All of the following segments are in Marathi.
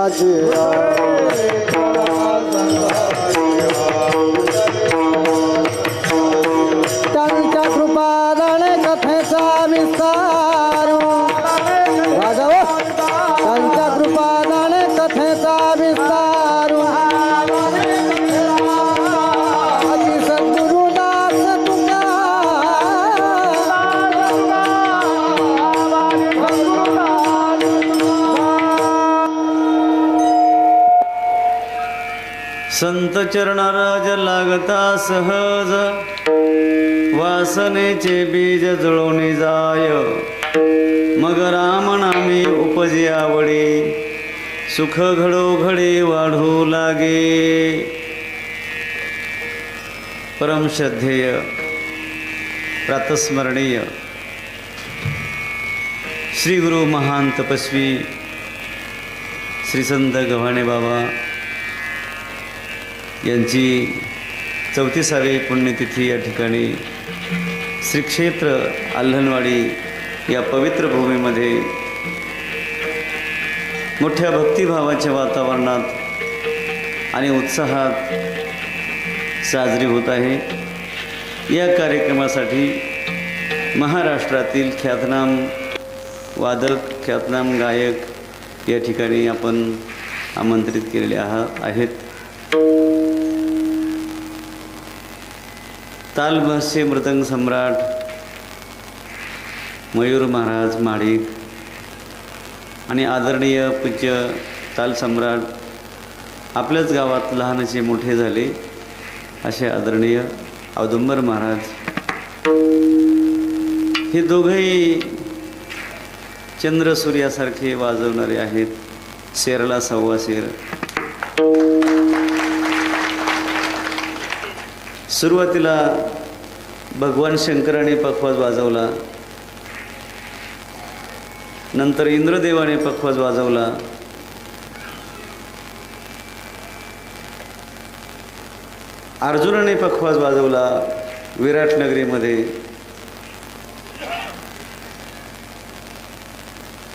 संघाची त्यांच्या कृपादाने कथेचा विस्तार वाजव त्यांच्या कृपादाने कथेचा विस्तार आदि सद्गुरुदास तुझ्या संत चरणाराज लागता सहज वासनेचे बीज जुळवणे जाय मग राम नामी उपजे आवडी सुख घडोघडे वाढू लागे. परमश्रद्धेय प्रातस्मरणीय श्री गुरु महान तपस्वी श्री संत गव्हाणे बाबा यांची 34वी पुण्यतिथी या ठिकाणी श्री क्षेत्र आल्हनवाडी या पवित्र भूमीमध्ये मोठ्या भक्तिभावाच्या वातावरणात आणि उत्साहात साजरी होत आहे. या कार्यक्रमासाठी महाराष्ट्रातील ख्यातनाम वादक ख्यातनाम गायक या ठिकाणी आपण आमंत्रित केलेले आहेत. तालभाष्य मृदंग सम्राट मयूर महाराज माडिक आणि आदरणीय पूज्य ताल सम्राट आपल्याच गावात लहानसे मोठे झाले असे आदरणीय औदुंबर महाराज हे दोघेही चंद्र सूर्यासारखे वाजवणारे आहेत. शेरला सव्वा शेर. सुरुवातीला भगवान शंकराने पखवाज वाजवला, नंतर इंद्रदेवाने पखवाज वाजवला, अर्जुनाने पखवाज वाजवला विराट नगरीमध्ये,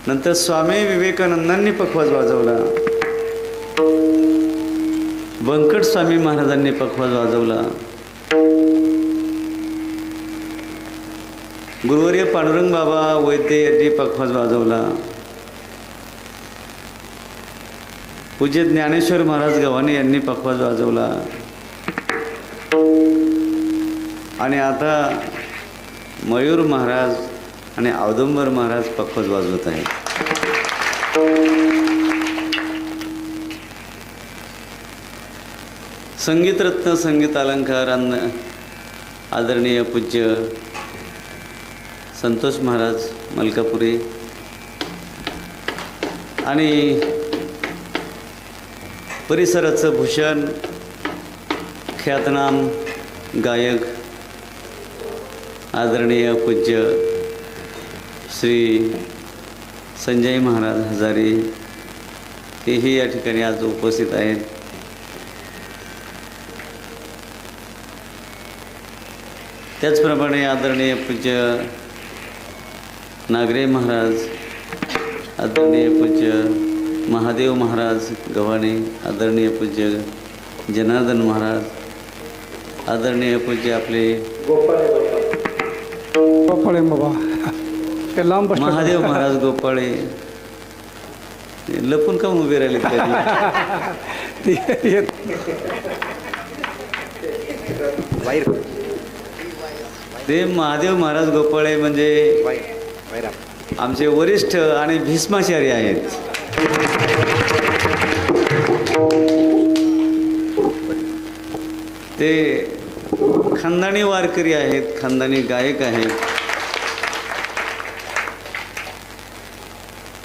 नंतर स्वामी विवेकानंदांनी पखवाज वाजवला, व्यंकट स्वामी महाराजांनी पखवाज वाजवला, गुरुवर्य पांडुरंग बाबा वैद्य यांनी पखवाज वाजवला, पूज्य ज्ञानेश्वर महाराज गव्हाणे यांनी पखवाज वाजवला आणि आता मयूर महाराज आणि औदुंबर महाराज पखवाज वाजवत आहेत. संगीतरत्न संगीत अलंकार आदरणीय पूज्य संतोष महाराज मलकापुरी आणि परिसराचं भूषण ख्यातनाम गायक आदरणीय पूज्य श्री संजय महाराज हजारे तेही या ठिकाणी आज उपस्थित आहेत. त्याचप्रमाणे आदरणीय पूज्य नागरे महाराज, आदरणीय पूज्य महादेव महाराज गव्हाणे, आदरणीय पूज्य जनार्दन महाराज, आदरणीय पूज्य आपले गोपाळे बाबा महादेव महाराज गोपाळे लपून का उभे राहिले ते महादेव महाराज गोपाळे म्हणजे आमचे वरिष्ठ आणि भीष्माचार्य आहेत. ते खानदानी वारकरी आहेत, खानदानी गायक आहेत.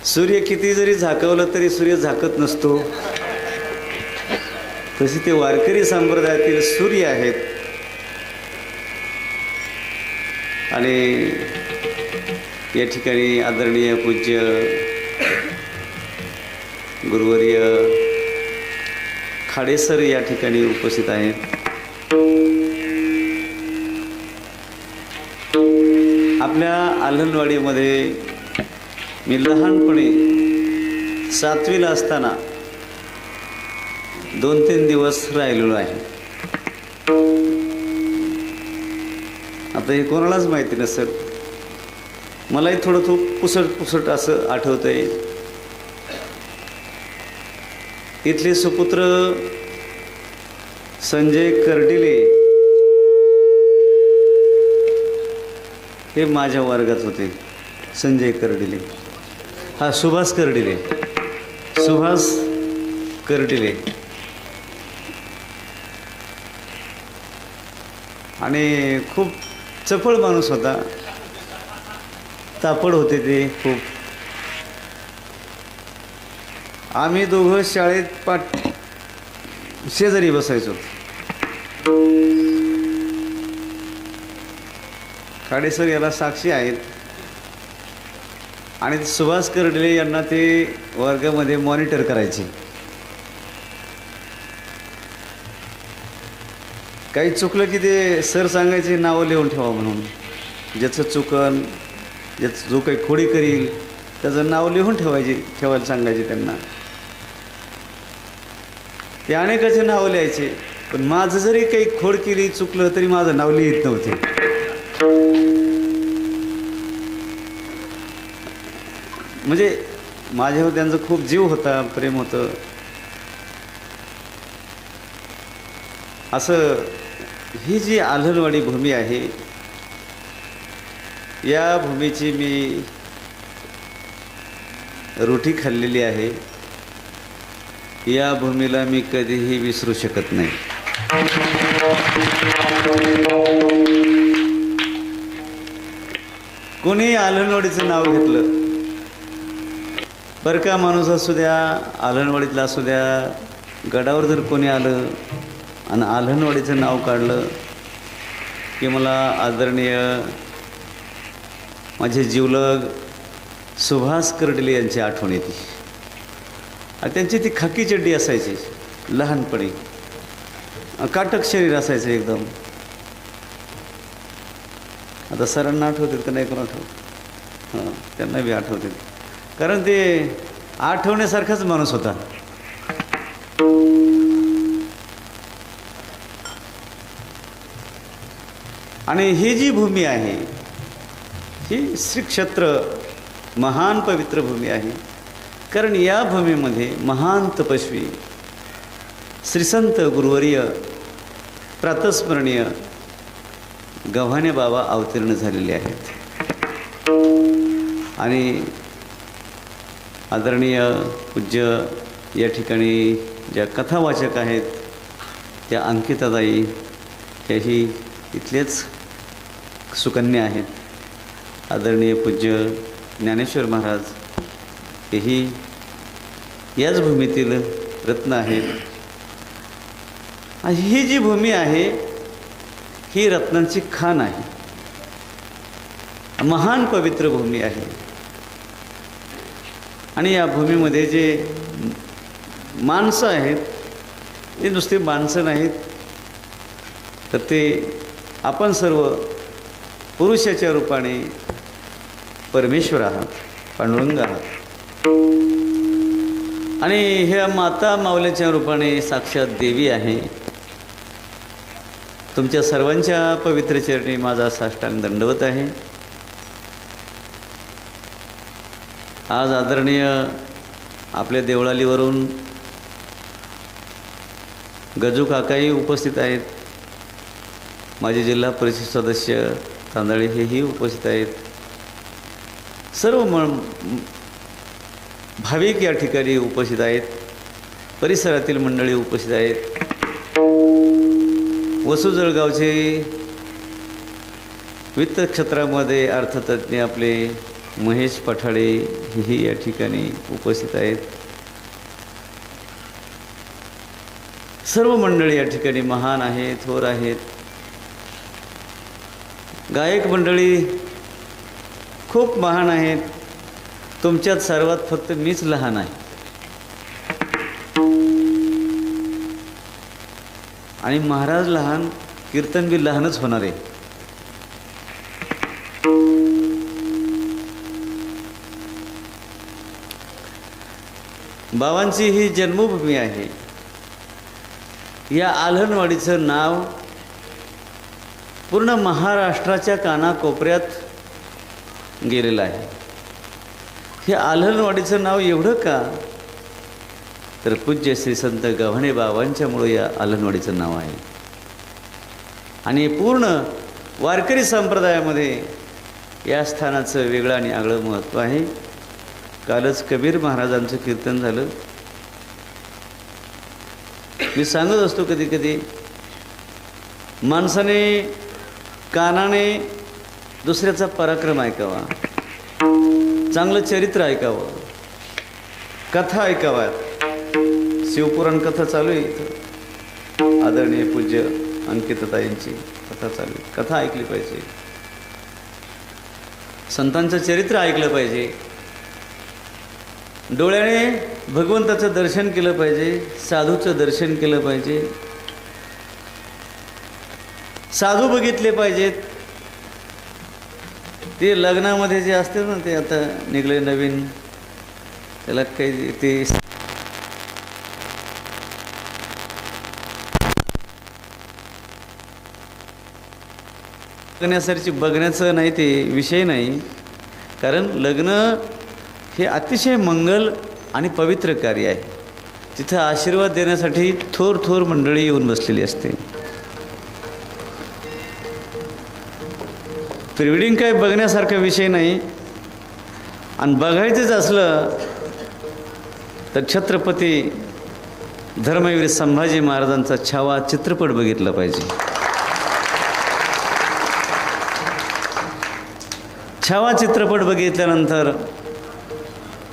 सूर्य किती जरी झाकवलं तरी सूर्य झाकत नसतो, तसे ते वारकरी संप्रदायातील सूर्य आहेत. आणि या ठिकाणी आदरणीय पूज्य गुरुवर्य खाडेसर या ठिकाणी उपस्थित आहेत. आपल्या आल्हनवाडीमध्ये मी लहानपणी 7वीला असताना 2-3 दिवस राहिलेलो आहे. आता हे कोणालाच माहिती नसेल, मलाही थोडं पुसट असं आठवतंय. इथले सुपुत्र संजय कर्डिले हे माझ्या वर्गात होते. संजय कर्डिले, सुभाष कर्डिले आणि खूप चपळ माणूस होता, तापड होते ते खूप. आम्ही दोघं शाळेत शेजारी बसायचो. खाडेसर याला साक्षी आहेत. आणि सुभाष कर्डिले यांना ते वर्गामध्ये मॉनिटर करायचे. काही चुकलं की ते सर सांगायचे नावं लिहून ठेवा म्हणून. ज्याचं चुकन, ज्याचं जो काही खोडी करील त्याचं नाव लिहून ठेवायला सांगायचे त्यांना. ते अनेकाचे नावं लिहायचे, पण माझं जरी काही खोड केली, चुकलं तरी माझं नाव लिहित नव्हते. म्हणजे माझ्यावर त्यांचा खूप जीव होता, प्रेम होतं. असं ही जी आल्हनवाडी भूमी आहे, या भूमीची मी रोटी खाल्लेली आहे. या भूमीला मी कधीही विसरू शकत नाही. कोणी आल्हनवाडीचं नाव घेतलं, बरं का, माणूस असू द्या, आल्हनवाडीतला असू द्या, गडावर जर कोणी आलं आणि आल्हनवाडीचं नाव काढलं की मला आदरणीय माझे जिवलग सुभाष कर्डिले यांची आठवण येते. आणि त्यांची ती खाकी चड्डी असायची लहानपणी, काटक शरीर असायचं एकदम. आता सरांना आठवतात का नाही कोण आठवत? हां, त्यांना बी आठवते, कारण ते आठवण्यासारखाच माणूस होता. आणि ही जी भूमी आहे ही श्री क्षेत्र महान पवित्र भूमी आहे. कारण या भूमीमध्ये महान तपस्वी श्रीसंत गुरुवर्य प्रातस्मरणीय गव्हाणे बाबा अवतीर्ण झालेले आहेत. आणि आदरणीय पूज्य या ठिकाणी ज्या कथावाचक आहेत त्या अंकिताताई, त्याही इथलेच सुकन्या आहेत. आदरणीय पूज्य ज्ञानेश्वर महाराज हेही याच भूमीतील रत्न आहेत. ही जी भूमी आहे ही रत्नांची खाण आहे, महान पवित्र भूमी आहे. आणि या भूमीमध्ये जे माणसं आहेत ते नुसते माणसं नाहीत, तर ते आपण सर्व पुरुषाच्या रूपाने परमेश्वर आहात, पांडुरंग आहात. आणि ह्या माता माऊलीच्या रूपाने साक्षात देवी आहे. तुमच्या सर्वांच्या पवित्र चरणी माझा साष्टांग दंडवत आहे. आज आदरणीय आपल्या देवळालीवरून गजू काकाही उपस्थित आहेत. माझे जिल्हा परिषद सदस्य तांदळे हेही उपस्थित आहेत. सर्व भाविक या ठिकाणी उपस्थित आहेत. परिसरातील मंडळी उपस्थित आहेत. वसू जळगावचे वित्त क्षेत्रामध्ये अर्थतज्ञ आपले महेश पठाडे हेही या ठिकाणी उपस्थित आहेत. सर्व मंडळी या ठिकाणी महान आहेत, थोर आहेत. गायक मंडळी खूप महान आहेत. तुमच्यात सर्वात फक्त मीच लहान आहे. आणि महाराज लहान, कीर्तन बी लहानच होणार आहे. बाबांची ही जन्मभूमी आहे. या आल्हनवाडीचं नाव पूर्ण महाराष्ट्राच्या कानाकोपऱ्यात गेलेलं आहे. हे आल्हनवाडीचं नाव एवढं का, तर पूज्य श्री संत गव्हाणे बाबांच्यामुळे या आल्हनवाडीचं नाव आहे. आणि पूर्ण वारकरी संप्रदायामध्ये या स्थानाचं वेगळं आणि आगळं महत्त्व आहे. कालच कबीर महाराजांचं कीर्तन झालं. मी सांगत असतो कधी कधी, माणसाने कानाने दुसऱ्याचा पराक्रम ऐकावा, चांगलं चरित्र ऐकावं, कथा ऐकाव्यात. शिवपुराण कथा चालू आहे इथं, आदरणीय पूज्य अंकितताईंची कथा चालू आहे. कथा ऐकली पाहिजे, संतांचं चरित्र ऐकलं पाहिजे, डोळ्याने भगवंताचं दर्शन केलं पाहिजे, साधूचं दर्शन केलं पाहिजे, साधू बघितले पाहिजेत. ते लग्नामध्ये जे असते ना, ते आता निघले नवीन, त्याला काही ते बघण्याचं नाही, ते विषय नाही. कारण लग्न हे अतिशय मंगल आणि पवित्र कार्य आहे. तिथं आशीर्वाद देण्यासाठी थोर थोर मंडळी येऊन बसलेली असते. प्रिवेडिंग काय बघण्यासारखा विषय नाही. आणि बघायचंच असलं तर छत्रपती धर्मवीर संभाजी महाराजांचा छावा चित्रपट बघितला पाहिजे. छावा चित्रपट बघितल्यानंतर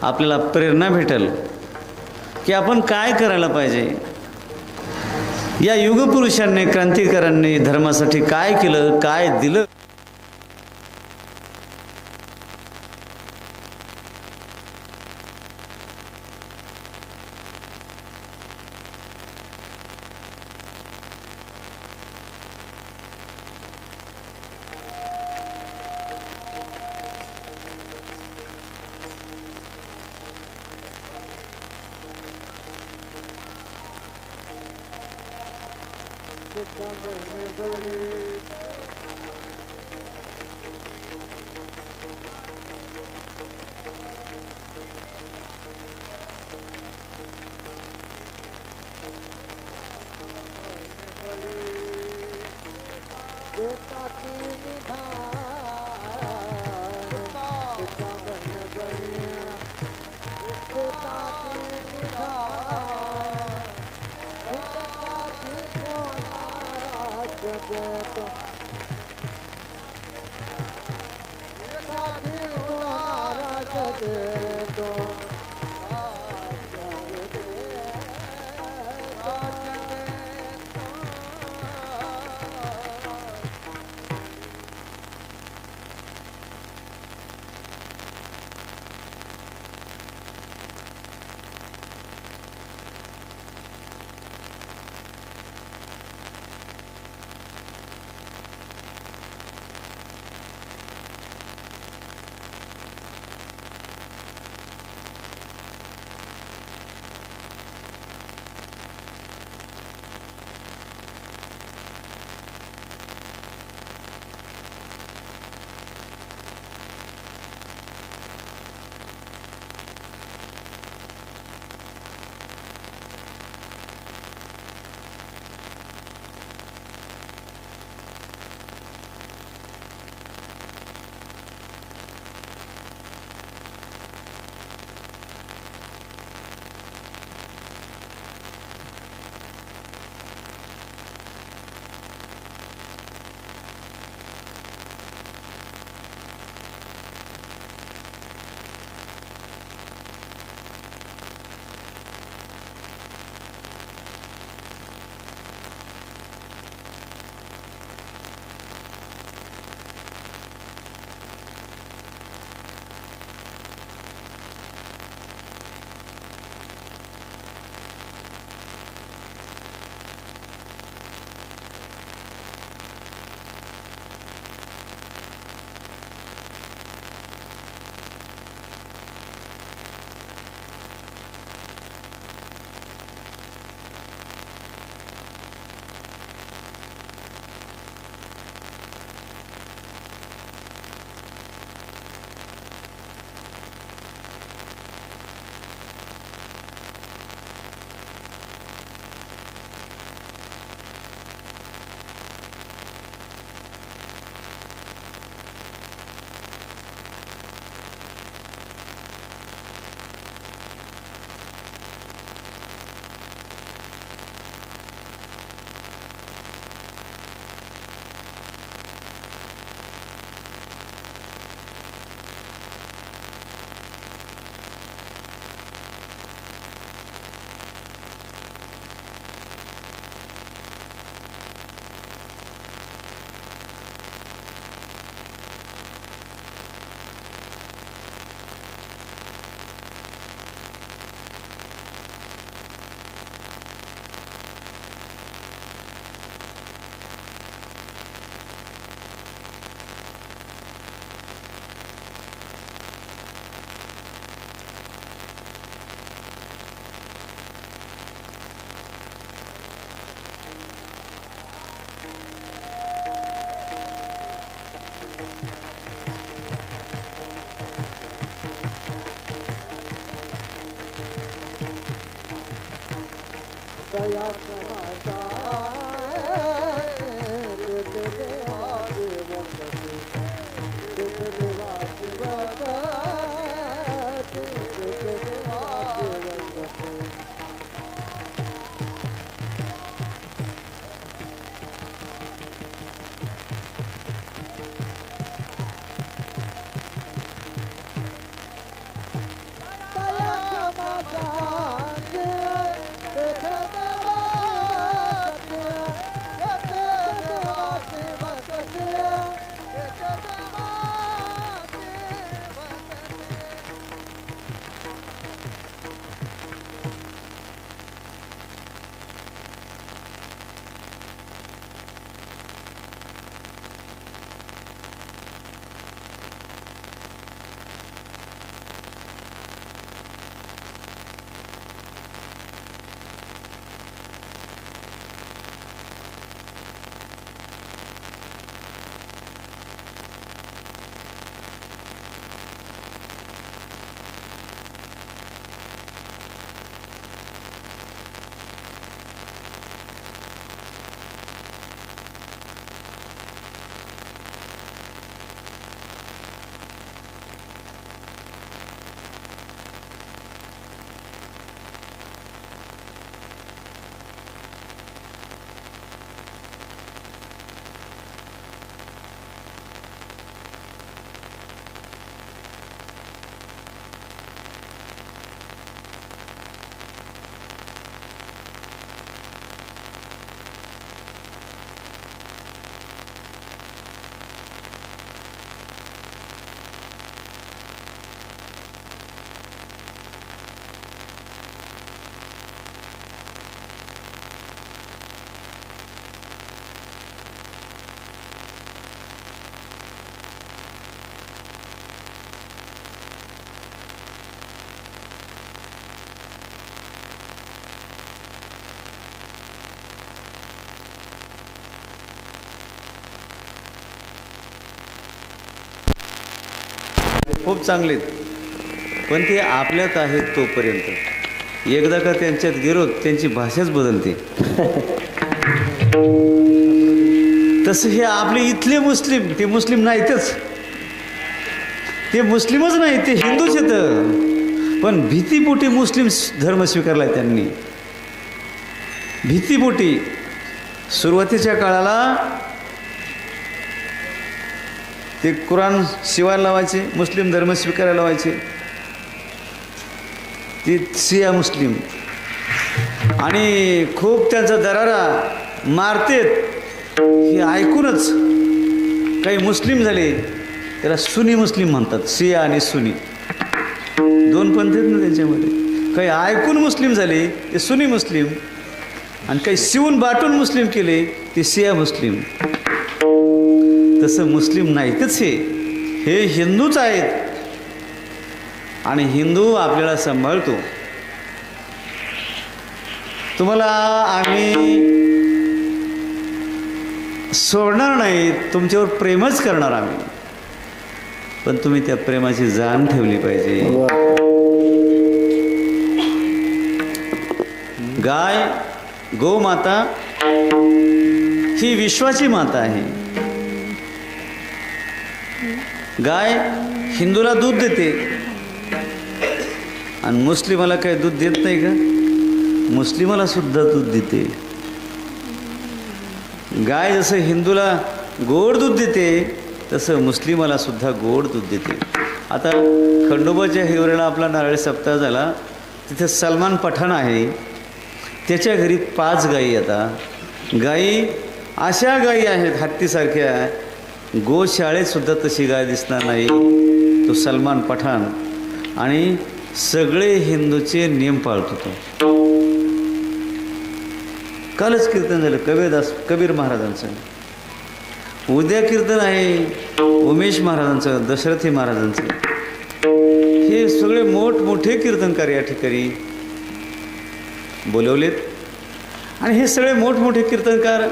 आपल्याला प्रेरणा भेटेल की आपण काय करायला पाहिजे. या युगपुरुषांनी, क्रांतिकारांनी धर्मासाठी काय केलं, काय दिलं. दया खूप चांगले, पण ते आपल्यात आहेत तोपर्यंत. एकदा का त्यांच्यात गेलो त्यांची भाषाच बदलते. तसं हे आपले इथले मुस्लिम, ते मुस्लिम नाहीतच, ते मुस्लिमच नाही, ते हिंदूच आहेत. पण भीतीपोटी मुस्लिम धर्म स्वीकारला त्यांनी. भीतीपोटी सुरुवातीच्या काळाला ते कुराण शिवायला लावायचे, मुस्लिम धर्म स्वीकारायला लावायचे. ते शिया मुस्लिम आणि खूप त्यांचा दरारा मारतेत हे ऐकूनच काही मुस्लिम झाले, त्याला सुनी मुस्लिम म्हणतात. शिया आणि सुनी दोन पंथ आहेत ना त्यांच्यामध्ये. काही ऐकून मुस्लिम झाले ते सुनी मुस्लिम, आणि काही शिवून बाटून मुस्लिम केले ते शिया मुस्लिम. तसं मुस्लिम नाहीतच, हे हिंदूच आहेत. आणि हिंदू आपल्याला सांभाळतो. तुम्हाला आम्ही सोडणार नाही, तुमच्यावर प्रेमच करणार आम्ही, पण तुम्ही त्या प्रेमाची जाण ठेवली पाहिजे. गाय गोमाता ही विश्वाची माता आहे. गाय हिंदूला दूध देते आणि मुस्लिमाला काही दूध देत नाही का? मुस्लिमाला सुद्धा दूध देते. गाय जसं हिंदूला गोड दूध देते तसं मुस्लिमाला सुद्धा गोड दूध देते. आता खंडोबाच्या हिवरेला आपला नारळी सप्ताह झाला, तिथे सलमान पठाण आहे, त्याच्या घरी 5 गायी. आता गायी अशा गायी आहेत हत्तीसारख्या, गोशाळेतसुद्धा तशी गाय दिसणार नाही. तो सलमान पठाण आणि सगळे हिंदूचे नियम पाळतो तो. कालच कीर्तन झालं कबीर महाराजांचं, उद्या कीर्तन आहे उमेश महाराजांचं, दशरथी महाराजांचं. हे सगळे मोठमोठे कीर्तनकार या ठिकाणी बोलवलेत. आणि हे सगळे मोठमोठे कीर्तनकार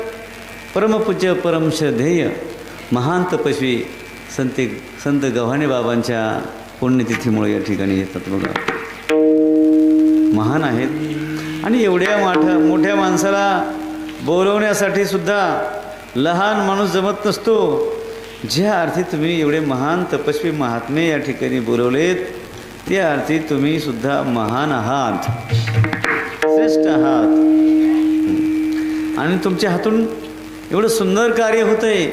परमपूज्य परमश्रद्धेय महान तपस्वी संत गव्हाणे बाबांच्या पुण्यतिथीमुळे या ठिकाणी येतात. बघा, महान आहेत. आणि एवढ्या मोठ्या माणसाला बोलवण्यासाठी सुद्धा लहान माणूस जमत नसतो. ज्या अर्थी तुम्ही एवढे महान तपस्वी महात्मे या ठिकाणी बोलवलेत त्या अर्थी तुम्ही सुद्धा महान आहात, श्रेष्ठ आहात. आणि तुमच्या हातून एवढं सुंदर कार्य होतंय,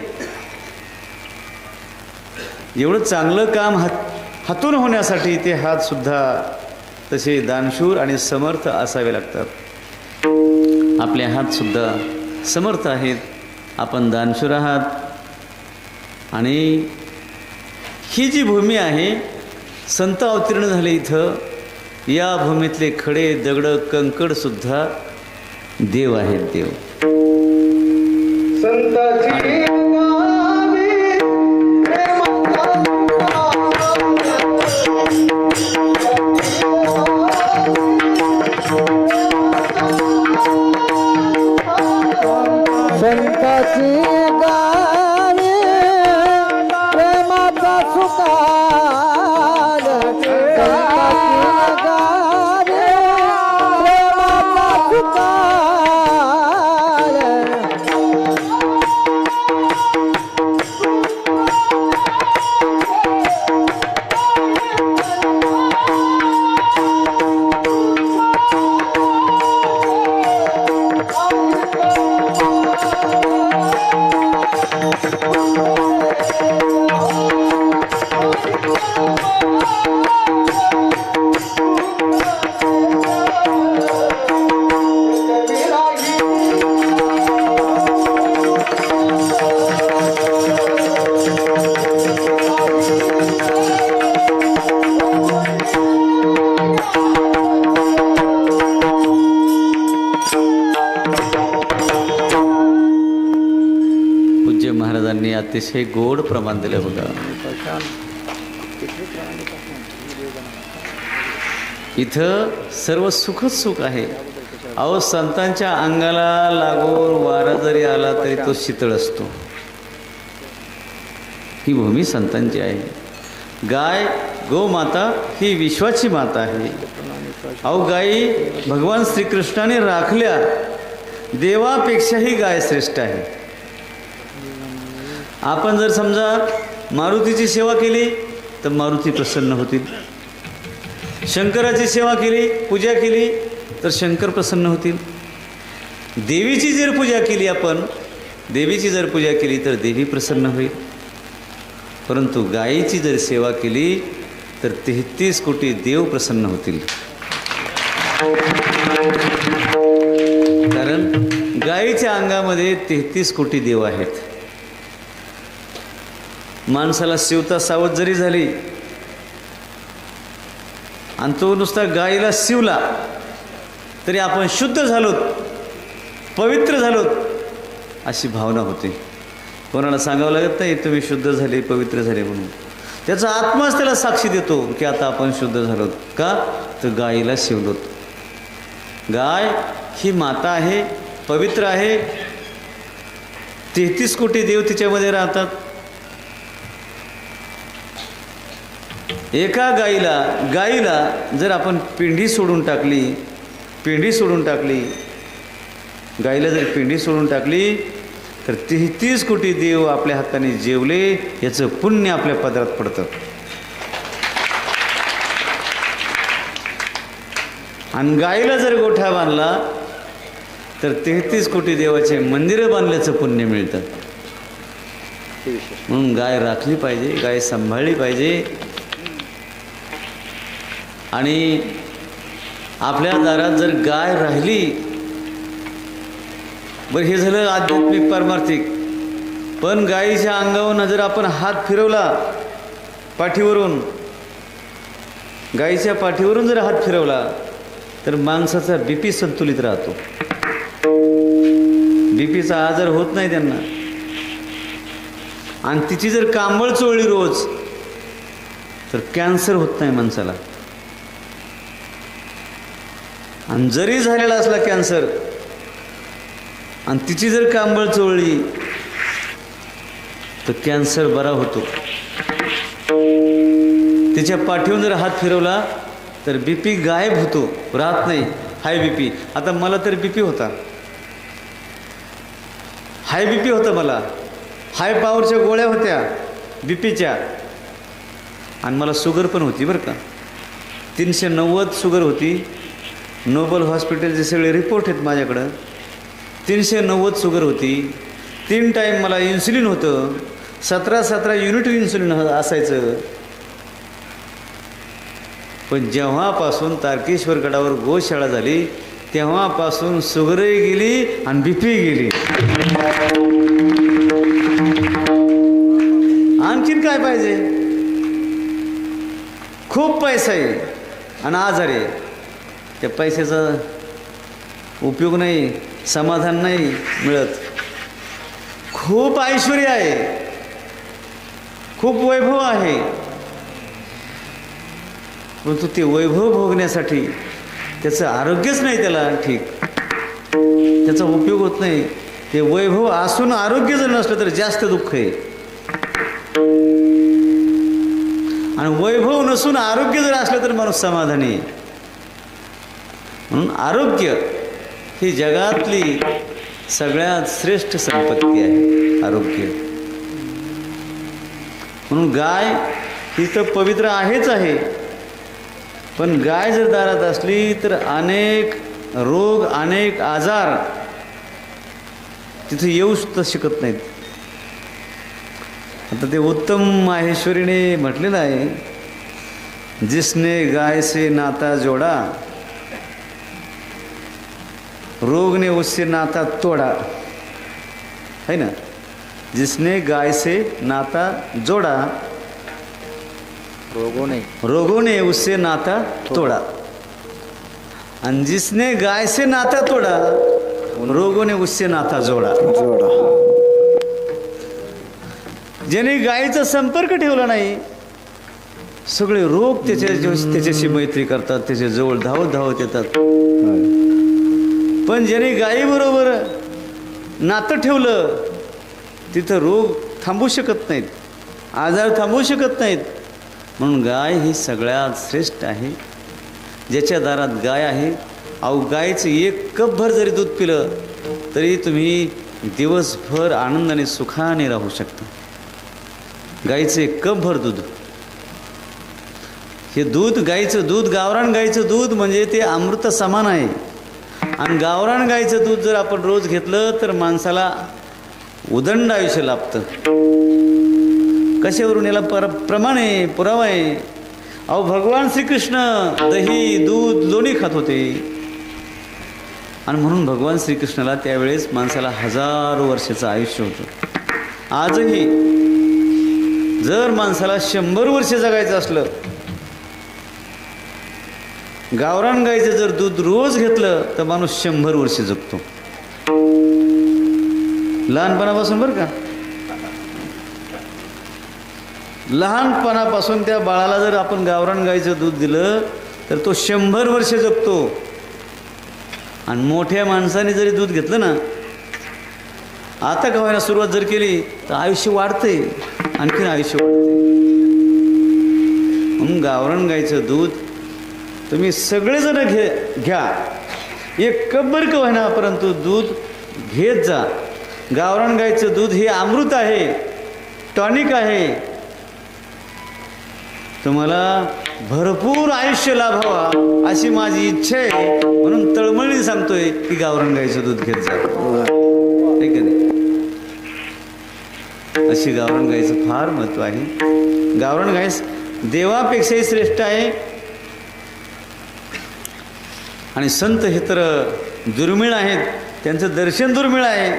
एवढं चांगलं काम हातून होण्यासाठी ते हातसुद्धा तसे दानशूर आणि समर्थ असावे लागतात. आपले हातसुद्धा समर्थ आहेत, आपण दानशूर आहात. आणि ही जी भूमी आहे, संत अवतीर्ण झाले इथं, या भूमीतले खडे दगड कंकडसुद्धा देव आहेत, देव. संताची गाणी प्रेमाचा सुकाल, संताची गाणी प्रेमाचा सुकाल. पूज्य महाराजांनी अतिशय गोड प्रमाण दिलं बघा. इथं सर्व सुखच सुख आहे. अहो, संतांच्या अंगाला लागून वारा जरी आला तरी तो शीतळ असतो. ही भूमी संतांची आहे. गाय गोमाता ही विश्वाची माता आहे. अहो, गायी भगवान श्रीकृष्णाने राखल्या, देवापेक्षाही गाय श्रेष्ठ आहे. आपण जर समजा मारुतीची सेवा केली तर मारुती प्रसन्न होतील, शंकराची सेवा केली, पूजा केली तर शंकर प्रसन्न होतील. देवीची जर पूजा केली, आपण देवीची जर पूजा केली तर देवी प्रसन्न होईल. परंतु गायीची जर सेवा केली तर 33 कोटी देव प्रसन्न होतील. कारण गायीच्या अंगामध्ये 33 कोटी देव आहेत. माणसाला शिवता सावध जरी झाली आणि तो नुसता गायीला शिवला तरी आपण शुद्ध झालोत, पवित्र झालोत अशी भावना होते. कोणाला सांगावं लागत नाही तुम्ही शुद्ध झाले, पवित्र झाले म्हणून. त्याचा आत्माच त्याला साक्षी देतो की आता आपण शुद्ध झालोत. का तर गायीला शिवलोत. गाय ही माता आहे, पवित्र आहे. 33 कोटी देव तिच्यामध्ये राहतात. एका गायीला जर आपण पेंढी सोडून टाकली, गायीला जर पेंढी सोडून टाकली तर 33 कोटी देव आपल्या हाताने जेवले याचं पुण्य आपल्या पदरात पडतं. आणि गायीला जर गोठा बांधला तर 33 कोटी देवाचे मंदिरं बांधल्याचं पुण्य मिळतं. म्हणून गाय राखली पाहिजे, गाय सांभाळली पाहिजे. आणि आपल्या दारात जर गाय राहिली, बरं हे झालं आध्यात्मिक पारमार्थिक. पण गायीच्या अंगावरून जर आपण हात फिरवला पाठीवरून, गायीच्या पाठीवरून जर हात फिरवला तर माणसाचा BP संतुलित राहतो. BPचा आजार होत नाही त्यांना. आणि तिची जर कांबळ चोळली रोज तर कॅन्सर होत नाही माणसाला. आणि जरी झालेला असला कॅन्सर आणि तिची जर कांबळ चोळली तर कॅन्सर बरा होतो. तिच्या पाठीवरून जर हात फिरवला तर BP गायब होतो, राहत नाही. हाय बी पी. आता मला तर बी पी होता, हाय बी पी होतं मला. हाय पॉवरच्या गोळ्या होत्या बी पीच्या, आणि मला शुगर पण होती बरं का. 390 शुगर होती. नोबल हॉस्पिटलचे सगळे रिपोर्ट आहेत माझ्याकडं. 390 शुगर होती. 3 टाईम मला इन्सुलिन होतं. 17 युनिट इन्सुलिन असायचं. पण जेव्हापासून तारकेश्वर गडावर गोशाळा झाली तेव्हापासून शुगरही गेली आणि बी पी गेली. आणखीन काय पाहिजे? खूप पैसा आहे आणि आजार आहे. त्या पैशाचा उपयोग नाही, समाधान नाही मिळत. खूप ऐश्वर्य आहे, खूप वैभव आहे, परंतु ते वैभव भोगण्यासाठी त्याचं आरोग्यच नाही त्याला ठीक, त्याचा उपयोग होत नाही. ते वैभव असून आरोग्य जर नसलं तर जास्त दुःख आहे, आणि वैभव नसून आरोग्य जर असलं तर माणूस समाधानी आहे. म्हणून आरोग्य ही जगातली सगळ्यात श्रेष्ठ संपत्ती आहे, आरोग्य. म्हणून गाय ही तर पवित्र आहेच आहे, पण गाय जर दारात असली तर अनेक रोग, अनेक आजार तिथे येऊ सुद्धा शकत नाहीत. आता ते उत्तम माहेश्वरीने म्हटलेलं आहे, जिसने गाय से नाता जोड़ा रोग ने उससे नाता तोड़ा, है ना. जिसने गाय से नाता जोड़ा रोगों ने उससे नाता तोड़ा, आणि जिसने गाय से नाता तोड़ा रोगों ने उससे नाता जोड़ा. ज्याने गायीचा संपर्क ठेवला नाही सगळे रोग त्याच्याशी मैत्री करतात, त्याच्या जवळ धावत धावत येतात. पण ज्याने गायीबरोबर नातं ठेवलं तिथं रोग थांबू शकत नाहीत, आजार थांबू शकत नाहीत. म्हणून गाय ही सगळ्यात श्रेष्ठ आहे. ज्याच्या दारात गाय आहे, अहो गायचं 1 कपभर जरी दूध पिलं तरी तुम्ही दिवसभर आनंदाने सुखाने राहू शकता. गायचं 1 कपभर दूध, हे दूध, गायचं दूध, गावरान गायचं दूध म्हणजे ते अमृत समान आहे. आणि गावरान गायचं दूध जर आपण रोज घेतलं तर माणसाला उदंड आयुष्य लाभतं. कशावरून? याला प्रमाण आहे, पुरावा आहे. अहो भगवान श्रीकृष्ण दही, दूध, लोणी खात होते, आणि म्हणून भगवान श्रीकृष्णाला त्यावेळेस माणसाला 1000 वर्षाचं आयुष्य होतं. आजही जर माणसाला 100 वर्ष जगायचं असलं, गावरान गाईचं जर दूध रोज घेतलं तर माणूस 100 वर्ष जगतो. लहानपणापासून बरं का, लहानपणापासून त्या बाळाला जर आपण गावरान गाईचं दूध दिलं तर तो 100 वर्ष जगतो. आणि मोठ्या माणसाने जरी दूध घेतलं ना, आता का व्हायला सुरुवात जर केली तर आयुष्य वाढते, आणखीन आयुष्य वाढते. म्हणून गावरान गाईचं दूध तुम्ही सगळेजण घ्या. 1 कपभर का होईना परंतु दूध घेत जा. गावरान गाईचं दूध हे अमृत आहे, टॉनिक आहे. तुम्हाला भरपूर आयुष्य लाभावा अशी माझी इच्छा आहे, म्हणून तळमळीने सांगतोय की गावरान गाईचं दूध घेत जा. ठीक आहे नाही? अशी गावरान गाईचं फार महत्त्व आहे. गावरान गाय देवापेक्षाही श्रेष्ठ आहे, आणि संत हे तर दुर्मिळ आहेत, त्यांचं दर्शन दुर्मिळ आहे.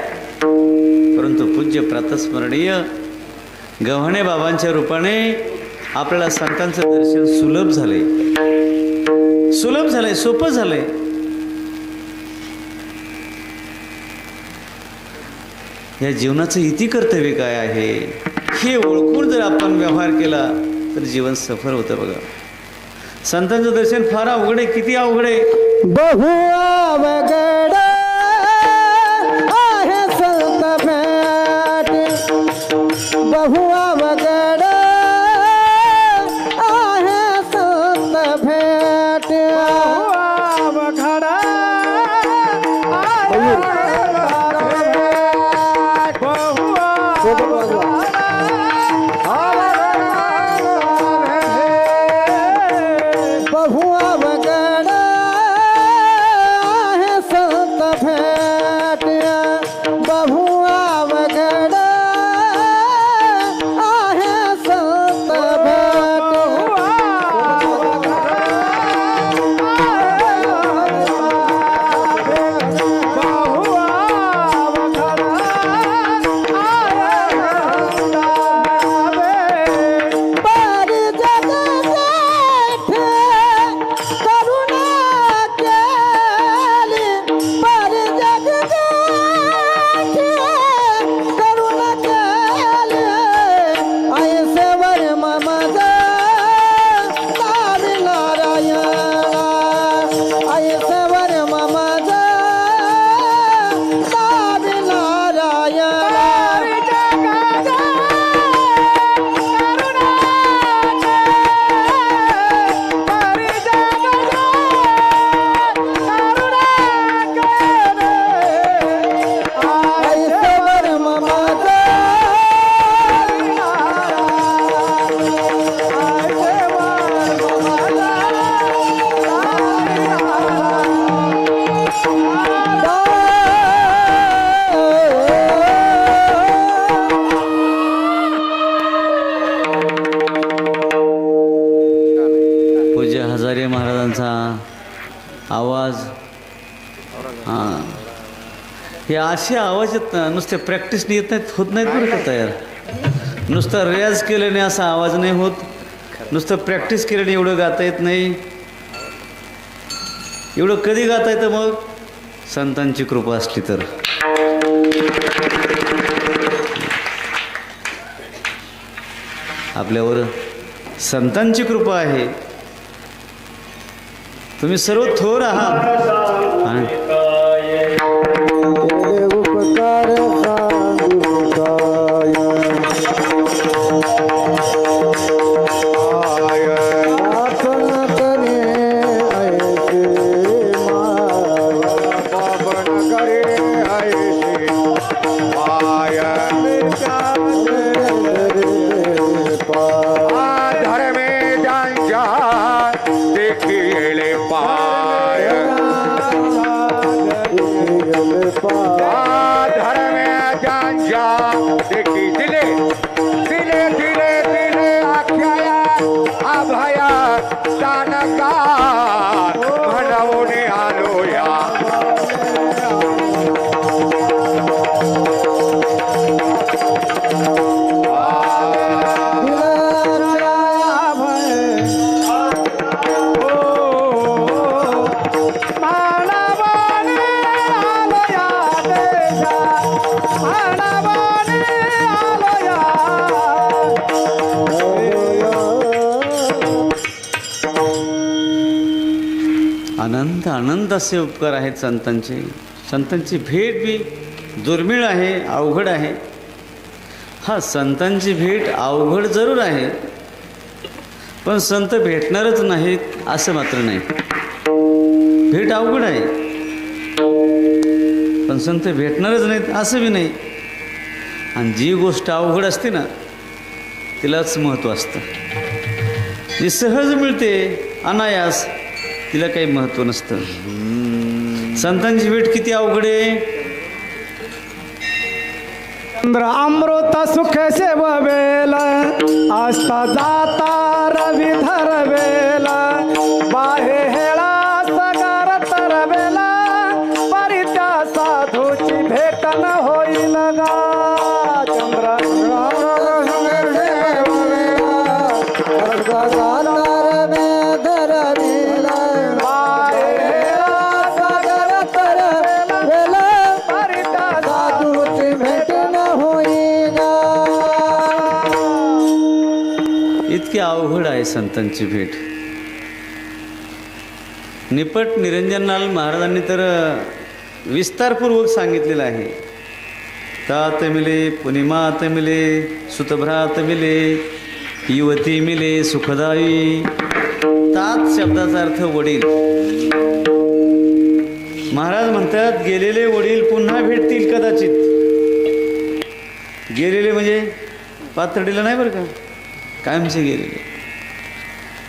परंतु पूज्य प्रातस्मरणीय गव्हाणे बाबांच्या रूपाने आपल्याला संतांचं दर्शन सुलभ झालंय, सुलभ झालंय, सोपं झालंय. या जीवनाचं इति कर्तव्य काय आहे हे ओळखून जर आपण व्यवहार केला तर जीवन सफल होतं. बघा, संतांचं दर्शन फार अवघड आहे. किती अवघड आहे? बहु अवघड आहे संत भेट, बहु अवघड आहे संत भेट, बहु अवघड भेट बहुआ वगड आहे संत भेट पारी जग जेठे करुणा केली पारी जग जेठे करुणा केली ऐसेवर ममजा नारी नारायण ऐसेवर ममजा नारी नारायण ऐसेवर ममजा पूज्य हजारे महाराजांचा आवाज हां हे असे आवाज येत ना नुसते प्रॅक्टिसने येत नाहीत होत नाहीत बरं का तयार नुसता रियाज केल्याने असा आवाज नाही होत नुसतं प्रॅक्टिस केल्याने एवढं गाता येत नाही एवढं कधी गाता येतं मग संतांची कृपा असली तर आपल्यावर संतांची कृपा आहे तुम्ही सर्व थोर आहात हां. केले उपकार सांगू काय आपण करे ऐसे म्हणवणे आलो या अनंत अनंत असे उपकार आहेत संतांचे संतांची भेट बी दुर्मिळ आहे अवघड आहे हा संतांची भेट अवघड जरूर आहे पण संत भेटणारच नाहीत असं मात्र नाही भेट अवघड आहे पण संत भेटणारच नाहीत असं बी नाही आणि जी गोष्ट अवघड असते ना तिलाच महत्त्व असतं जी सहज मिळते अनायास तिला काही महत्त्व नसतं संतांची भेट किती अवघड आहे चंद्र अमृत सुख सेववेल आस्था जाता रवी धरवेल बाहे हेळा सगार तरवेला परित्या साधूची भेट न होईल गा चंद्र इतकी अवघड आहे संतांची भेट निपट निरंजनलाल महाराजांनी तर विस्तारपूर्वक सांगितलेलं आहे तात मिले पुनिमात मिले सुतभ्रात मिले युवती मिले सुखदायी तात शब्दाचा अर्थ वडील महाराज म्हणतात गेलेले वडील पुन्हा भेटतील कदाचित गेलेले म्हणजे पातळीला नाही बरं का कायमचे गेलेले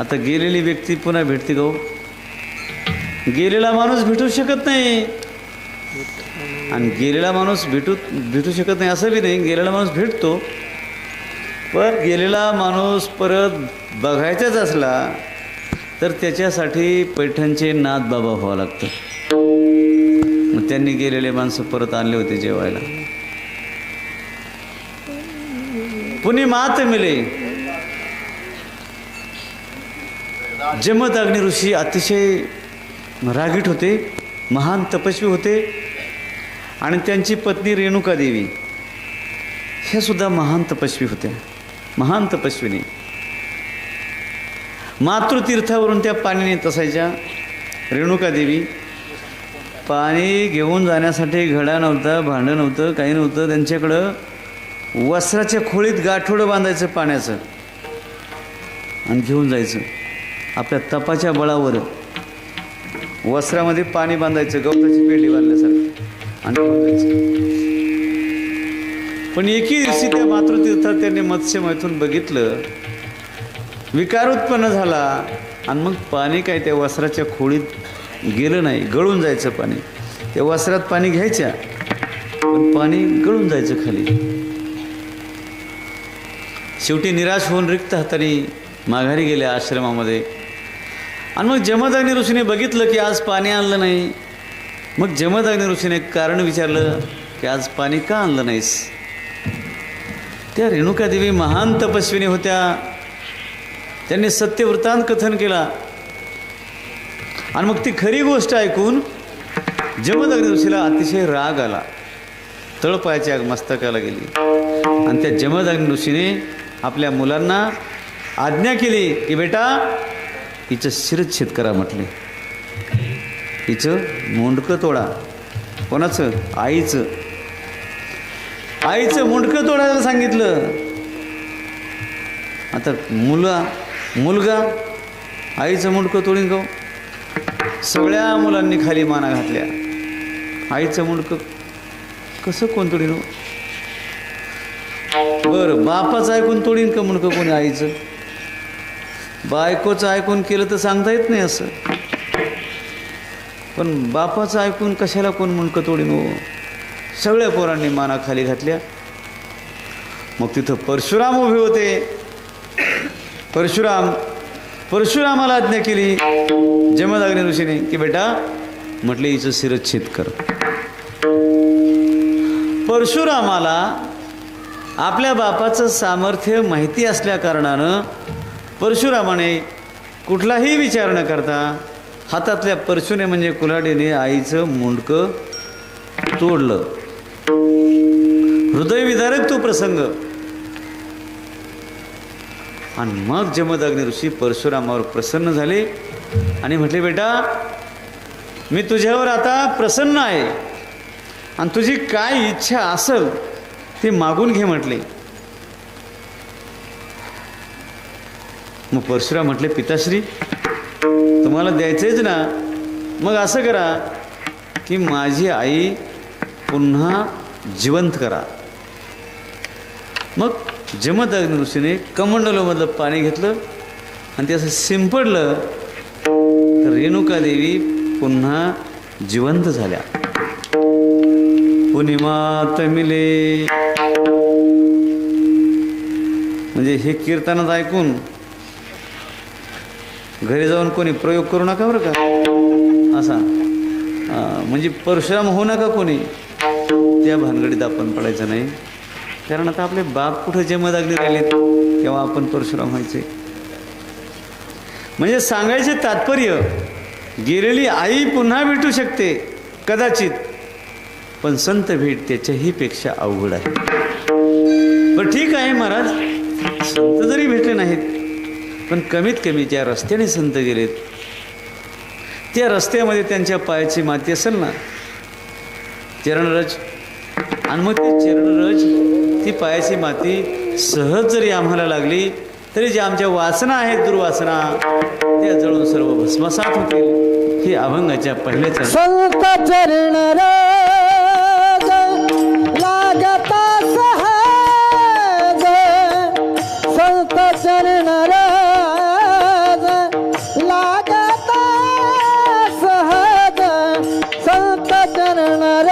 आता गेलेली व्यक्ती पुन्हा भेटते का गेलेला माणूस भेटू शकत नाही आणि गेलेला माणूस भेटू शकत नाही असं बी नाही, गेलेला माणूस भेटतो. पण गेलेला माणूस परत बघायचाच असला तर त्याच्यासाठी पैठणचे नाथ बाबा व्हावं लागतं. मग त्यांनी गेलेले माणसं परत आणले होते जेवायला. पुणे मात मिले. जमदग्नी ऋषी अतिशय रागीट होते, महान तपस्वी होते. आणि त्यांची पत्नी रेणुका देवी ह्या सुद्धा महान तपस्वी होत्या, महान तपस्विनी. मातृतीर्थावरून त्या पाणी नेत असायच्या. रेणुका देवी पाणी घेऊन जाण्यासाठी घडा नव्हता, भांडं नव्हतं, काही नव्हतं. त्यांच्याकडं वस्त्राच्या खोळीत गाठोडं बांधायचं पाण्याचं आणि घेऊन जायचं. आपल्या तपाच्या बळावर वस्त्रामध्ये पाणी बांधायचं, गवताची पेंडी बांधल्यासारखं, आणि घेऊन जायचं. पण एकी दिवशी त्या मातृतीर्थात त्यांनी मत्स्य मैथून बघितलं, विकार उत्पन्न झाला. आणि मग पाणी काय त्या वस्त्राच्या खोळीत गेलं नाही, गळून जायचं पाणी. त्या वस्त्रात पाणी घ्यायच्या पण पाणी गळून जायचं खाली. शेवटी निराश होऊन रिक्त हाताने माघारी गेल्या आश्रमामध्ये. आणि मग जमदग्नी ऋषीने बघितलं की आज पाणी आणलं नाही. मग जमदग्नी ऋषीने कारण विचारलं की आज पाणी का आणलं नाहीस. त्या रेणुकादेवी महान तपस्विनी होत्या. त्यांनी सत्यवृत्तांत कथन केला. आणि मग ती खरी गोष्ट ऐकून जमदग्नी ऋषीला अतिशय राग आला. तळपायाच्या मस्तकाला गेली. आणि त्या जमदग्नी ऋषीने आपल्या मुलांना आज्ञा केली की बेटा हिचं शिरच्छेद करा म्हटले. हिचं मुंडकं तोडा. कोणाचं? आईचं. आईचं मुंडकं तोडायला सांगितलं. आता मुलगा आईचं मुंडकं तोडीन गाव. सगळ्या मुलांनी खाली माना घातल्या. आईचं मुंडकं कसं कोण तोडीन? बरं, बापाचं ऐकून तोडीन का मुंडकं कोणी आईचं? बायकोचं ऐकून केलं तर सांगता येत नाही असं. पण बापाचं ऐकून कशाला कोण मुंडकं तोडीन हो? सगळ्या पोरांनी माना खाली घातल्या. मग तिथं परशुराम उभे होते. परशुरामाला आज्ञा केली जमदग्नी ऋषीने की बेटा म्हटले हिचं शिरच्छेद कर. परशुरामाला आपल्या बापाचं सामर्थ्य माहिती असल्या कारणानं परशुरामाने कुठलाही विचार न करता हातातल्या परशुने म्हणजे कुऱ्हाडीने आईचं मुंडकं तोडलं. हृदयविदारक तो प्रसंग. आणि मग जमदग्नी ऋषी परशुरामावर प्रसन्न झाले आणि म्हटले बेटा मी तुझ्यावर आता प्रसन्न आहे आणि तुझी काय इच्छा असेल ते मागून घे म्हटले. मग परशुराम म्हटले पिताश्री तुम्हाला द्यायचंच ना, मग असं करा की माझी आई पुन्हा जिवंत करा. मग जमदग्नी ऋषीने कमंडलूमधलं पाणी घेतलं आणि ते असं शिंपडलं तर रेणुकादेवी पुन्हा जिवंत झाल्या. पुनिमात मिले. म्हणजे हे कीर्तनात ऐकून घरी जाऊन कोणी प्रयोग करू नका बरं का असा. म्हणजे परशुराम होऊ नका कोणी, त्या भानगडीत आपण पडायचं नाही. कारण आता आपले बाप कुठं जमदग्नी राहिलेत तेव्हा आपण परशुराम व्हायचे. म्हणजे सांगायचे तात्पर्य गेलेली आई पुन्हा भेटू शकते कदाचित, पण संत भेट त्याच्याही पेक्षा अवघड आहे. पण ठीक आहे महाराज, संत जरी भेटले नाहीत पण कमीत कमी ज्या रस्त्याने संत गेलेत त्या रस्त्यामध्ये त्यांच्या पायाची माती असेल ना, चरणरज, आणि मग ती चरणरज ती पायाची माती सहज जरी आम्हाला लागली तरी ज्या आमच्या वासना आहेत दुर्वासना त्या जळून सर्व भस्मसात होतील. हे अभंगाच्या पहिल्याच्या संत चरण लागता सहज, संत चरण लागता सहज, संत चरण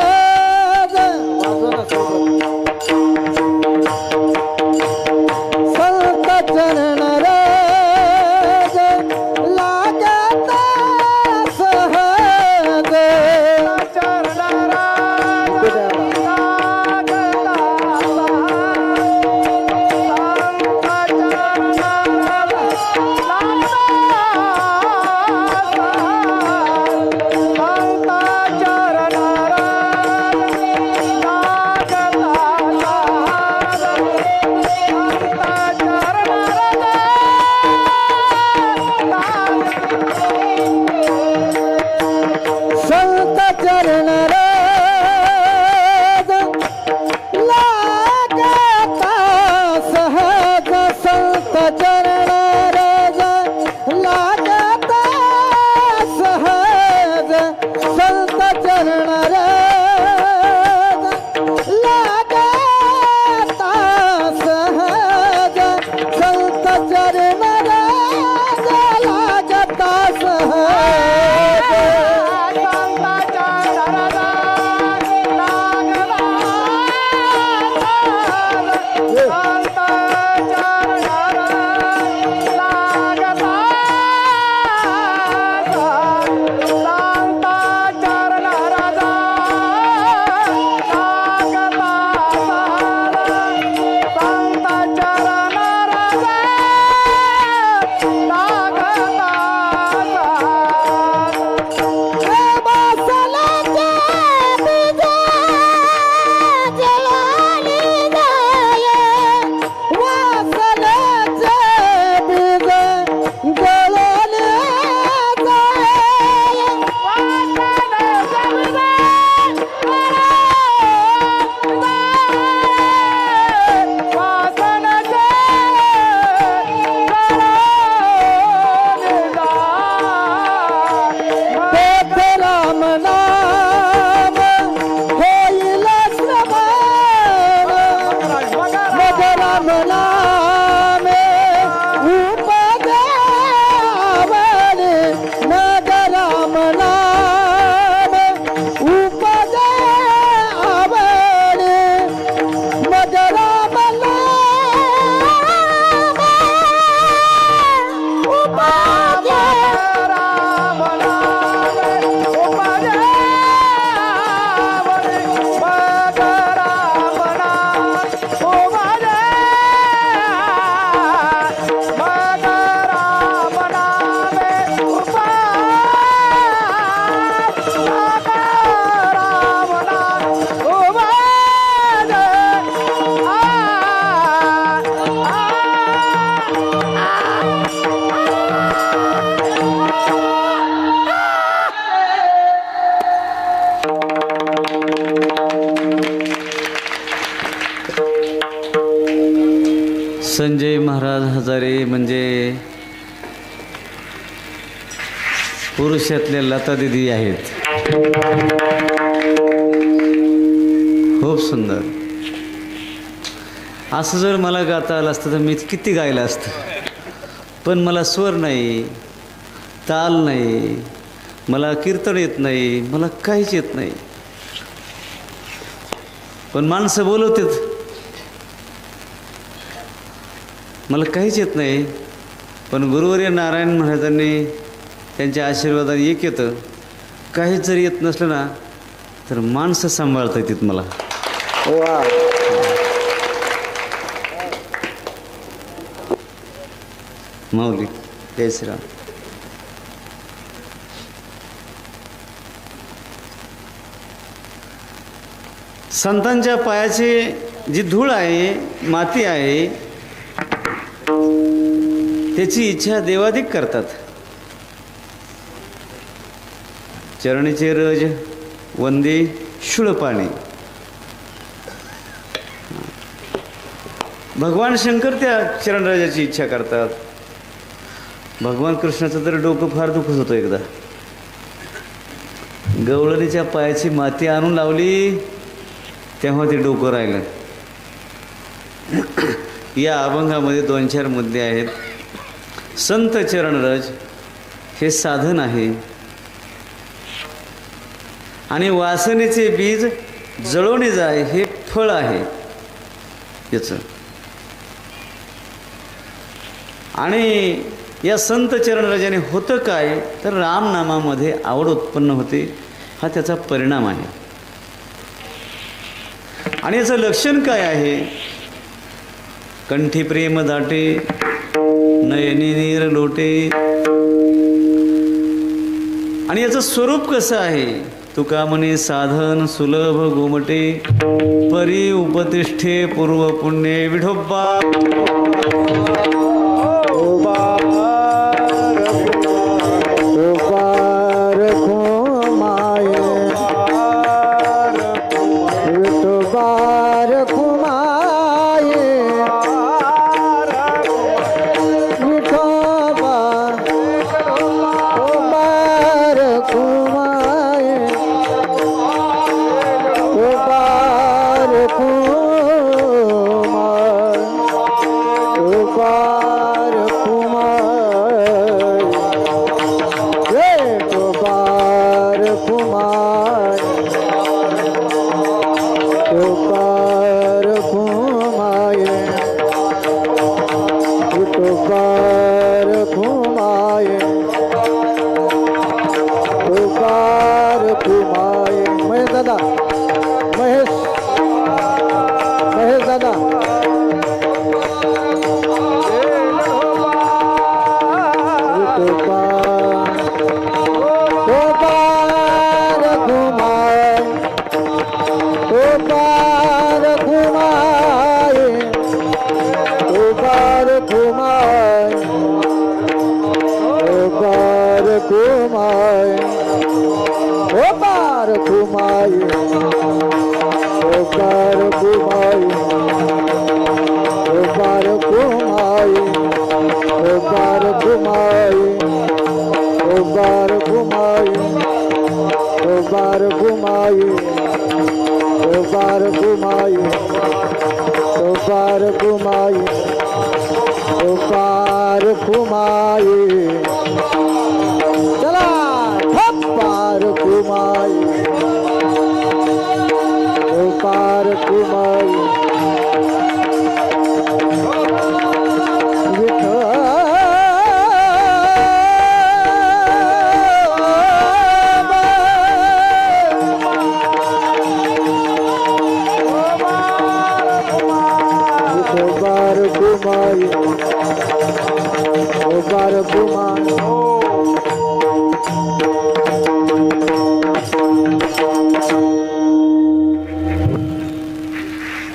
संजय महाराज हजारे म्हणजे पुरुषातल्या लता दिदी आहेत. खूप सुंदर. असं जर मला गाता आलं असतं तर मी किती गायलं असतं, पण मला स्वर नाही, ताल नाही, मला कीर्तन येत नाही, मला काहीच येत नाही. पण माणसं बोलवतात, मला काहीच येत नाही. पण गुरुवर्य नारायण महाराजांनी त्यांच्या आशीर्वादाने एक येतं. काहीच जरी येत नसलं ना तर माणसं सांभाळता येतात मला. वा. माऊली जय श्रीराम. संतांच्या पायाची जी धूळ आहे, माती आहे, त्याची इच्छा देवाधिक करतात. चरणीचे रज वंदे शूळपाणी. भगवान शंकर त्या चरणराजाची इच्छा करतात. भगवान कृष्णाचं तर डोकं फार दुखत होतं. एकदा गवळणीच्या पायाची माती आणून लावली तेव्हा ते डोकं राहिलं. या अभंगामध्ये 2-4 मुद्दे आहेत. संत चरणरज हे साधन आहे आणि वासनेचे बीज जळवणे जाय हे फळ आहे याचं. आणि या संत चरणराजाने होतं काय तर रामनामामध्ये आवड उत्पन्न होते, हा त्याचा परिणाम आहे. आणि याचं लक्षण काय आहे? कंठी प्रेम दाटे, नयनी नीर लोटे. आणि याचं स्वरूप कसं आहे? तुका म्हणे साधन सुलभ गोमटे, परी उपतिष्ठे पूर्व पुण्ये विठोबा.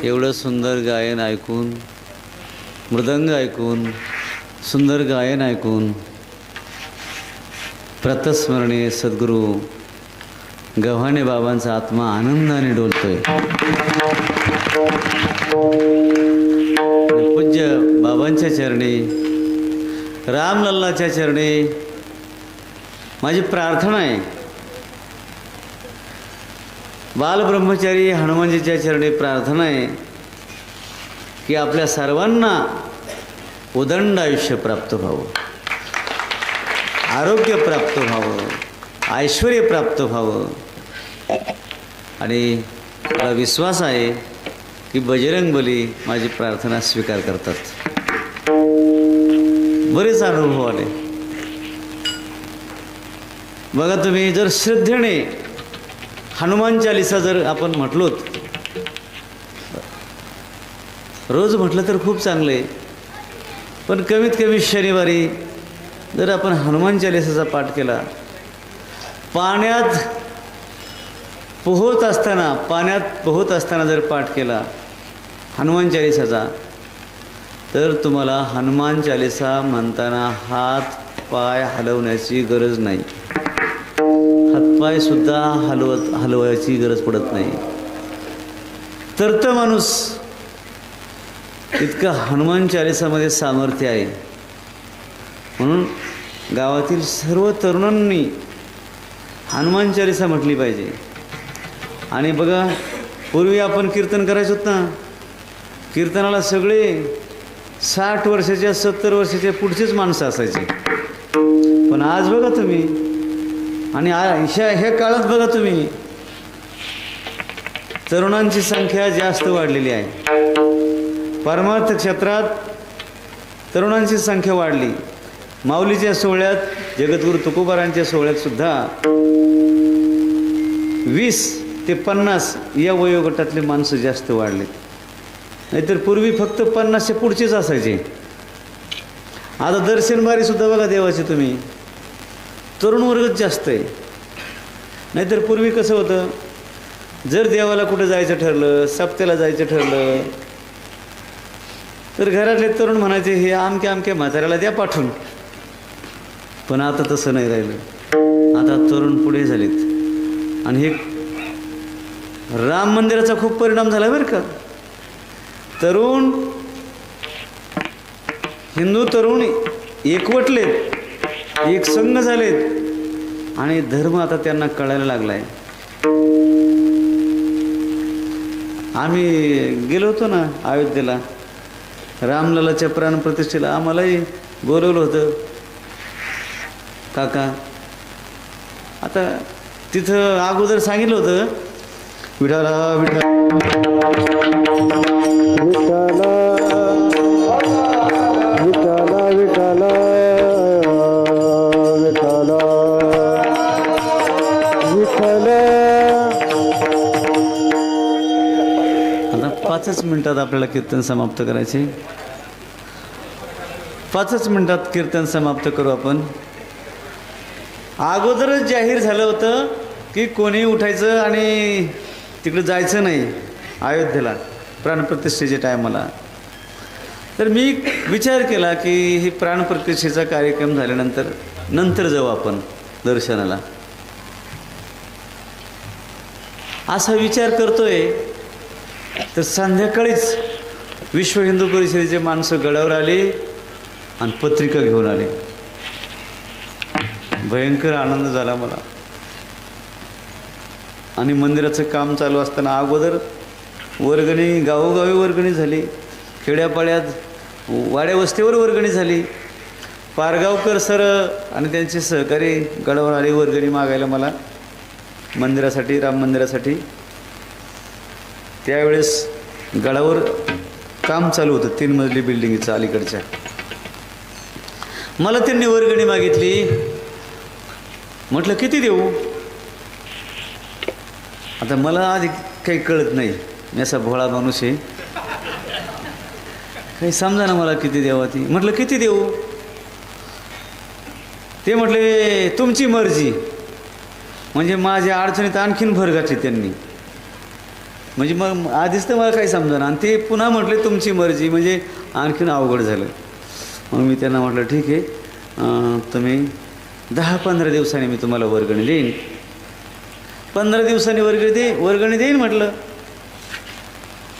एवढं सुंदर गायन ऐकून, मृदंग ऐकून, सुंदर गायन ऐकून प्रातस्मरणीय सद्गुरू गव्हाणे बाबांचा आत्मा आनंदाने डोलतोय. पूज्य बाबांच्या चरणी, रामलल्लाच्या चरणी माझी प्रार्थना आहे. बालब्रह्मचारी हनुमानजीच्या चरणी प्रार्थना आहे की आपल्या सर्वांना उदंड आयुष्य प्राप्त व्हावं, आरोग्य प्राप्त व्हावं, ऐश्वर्य प्राप्त व्हावं. आणि मला विश्वास आहे की बजरंगबली माझी प्रार्थना स्वीकार करतात. बरेच अनुभव आले. बघा तुम्ही, जर श्रद्धेने हनुमान चालिसा जर आपण म्हटलोत, रोज म्हटलं तर खूप चांगलं आहे, पण कमीत कमी शनिवारी जर आपण हनुमान चालिसाचा पाठ केला, पाण्यात पोहत असताना जर पाठ केला हनुमान चालिसाचा, तर तुम्हाला हनुमान चालिसा म्हणताना हात पाय हलवण्याची गरज नाही, हातपाय सुद्धा हलवायची गरज पडत नाही. तर माणूस इतकं हनुमान चालिसामध्ये सामर्थ्य आहे. म्हणून गावातील सर्व तरुणांनी हनुमान चालिसा म्हटली पाहिजे. आणि बघा, पूर्वी आपण कीर्तन करायचो ना, कीर्तनाला सगळे 60 वर्षाच्या 70 वर्षाच्या पुढचेच माणसं असायचे. पण आज बघा तुम्ही, आणि ह्या काळात बघा तुम्ही, तरुणांची संख्या जास्त वाढलेली आहे. परमार्थ क्षेत्रात तरुणांची संख्या वाढली. माऊलीच्या सोहळ्यात, जगद्गुरू तुकोबारांच्या सोहळ्यात सुद्धा 20 ते 50 या वयोगटातले माणसं जास्त वाढले. नाहीतर पूर्वी फक्त 50च्या पुढचेच असायचे. आता दर्शनबारी सुद्धा बघा देवाचे तुम्ही, तरुण वर्गच जास्त आहे. नाहीतर पूर्वी कसं होतं, जर देवाला कुठं जायचं ठरलं, सप्त्याला जायचं ठरलं, तर घरातले तरुण म्हणायचे, हे आमक्या म्हाताऱ्याला द्या पाठवून. पण आता तसं नाही राहिलं. आता तरुण पुढे झालेत. आणि हे राम मंदिराचा खूप परिणाम झाला बरं का. तरुण, हिंदू तरुण एकवटलेत, एक संघ झालेत, आणि धर्म आता त्यांना कळायला लागलाय. आम्ही गेलो होतो ना अयोध्येला, रामलल्लाच्या प्राणप्रतिष्ठेला. आम्हालाही बोलवलं होतं काका. आता तिथं अगोदर सांगितलं होतं, विठाला विठा विठाला विठाला विठाला विठाला. आता 5च मिनिटात आपल्याला कीर्तन समाप्त करायचे. 5च मिनिटात कीर्तन समाप्त करू आपण. अगोदरच जाहीर झालं होतं की कोणी उठायचं आणि तिकडे जायचं नाही अयोध्येला प्राणप्रतिष्ठेच्या टायमाला. तर मी विचार केला की ही प्राणप्रतिष्ठेचा कार्यक्रम झाल्यानंतर जाऊ आपण दर्शनाला, असा विचार करतोय. तर संध्याकाळीच विश्व हिंदू परिषदेचे माणसं गडावर आले आणि पत्रिका घेऊन आले. भयंकर आनंद झाला मला. आणि मंदिराचं काम चालू असताना अगोदर वर्गणी, गावोगावी वर्गणी झाली, खेड्यापाड्यात वाड्या वस्तीवर वर्गणी झाली. पारगावकर सर आणि त्यांचे सहकारी गडावर आले वर्गणी मागायला मला मंदिरासाठी, राम मंदिरासाठी. त्यावेळेस गडावर काम चालू होतं 3 मजली बिल्डिंगचं अलीकडच्या. मला त्यांनी वर्गणी मागितली. म्हटलं किती देऊ. आता मला आधी काही कळत नाही, मी असा भोळा माणूस आहे, काही समजा ना मला किती द्यावा ती. म्हटलं किती देऊ. ते म्हटले तुमची मर्जी. म्हणजे माझ्या अडचणीत आणखीन भर घातली त्यांनी. म्हणजे मग आधीच तर मला काही समजा, आणि ते पुन्हा म्हटले तुमची मर्जी, म्हणजे आणखीन अवघड झालं. मग मी त्यांना म्हटलं ठीक आहे, तुम्ही 10-15 दिवसांनी मी तुम्हाला वर्गणी देईन. 15 दिवसांनी वर्गणी देईन म्हटलं.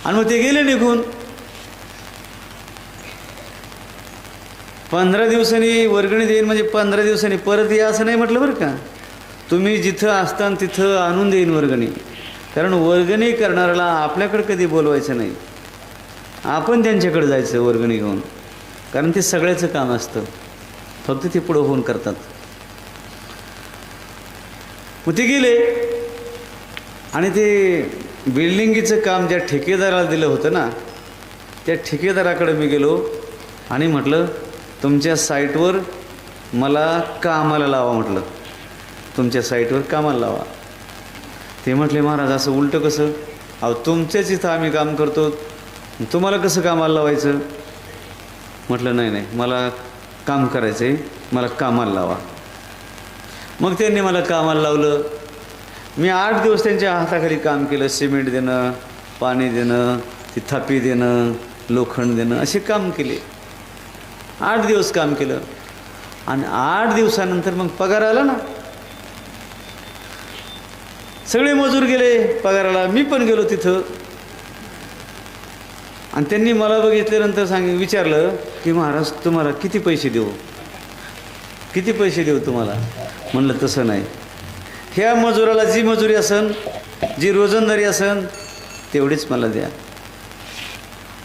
आणि मग ते गेले निघून. 15 दिवसांनी वर्गणी देईन म्हणजे 15 दिवसांनी परत या असं नाही म्हटलं बरं का. तुम्ही जिथं असताना तिथं आणून देईन वर्गणी. कारण वर्गणी करणाऱ्याला आपल्याकडे कधी बोलवायचं नाही, आपण त्यांच्याकडे जायचं वर्गणी घेऊन. कारण ते सगळ्याचं काम असतं, फक्त ते पुढं होऊन करतात. मग ते गेले आणि ते बिल्डिंगीचं काम ज्या ठेकेदाराला दिलं होतं ना, त्या ठेकेदाराकडे मी गेलो आणि म्हटलं तुमच्या साईटवर मला कामाला लावा. म्हटलं तुमच्या साईटवर कामाला लावा. ते म्हटले महाराज असं उलटं कसं? अहो तुमच्याच इथं आम्ही काम करतो, तुम्हाला कसं कामाला लावायचं? म्हटलं नाही नाही, मला काम करायचं आहे, मला कामाला लावा. मग त्यांनी मला कामाला लावलं. मी 8 दिवस त्यांच्या हाताखाली काम केलं. सिमेंट देणं, पाणी देणं, ती थापी देणं, लोखंड देणं, असे काम केले. 8 दिवस काम केलं. आणि 8 दिवसानंतर मग पगार आला ना. सगळे मजूर गेले पगाराला, मी पण गेलो तिथं. आणि त्यांनी मला बघितल्यानंतर विचारलं की महाराज तुम्हाला किती पैसे देऊ, किती पैसे देऊ तुम्हाला? म्हणलं तसं नाही, ह्या मजुराला जी मजुरी असन, जी रोजंदारी असन तेवढीच मला द्या.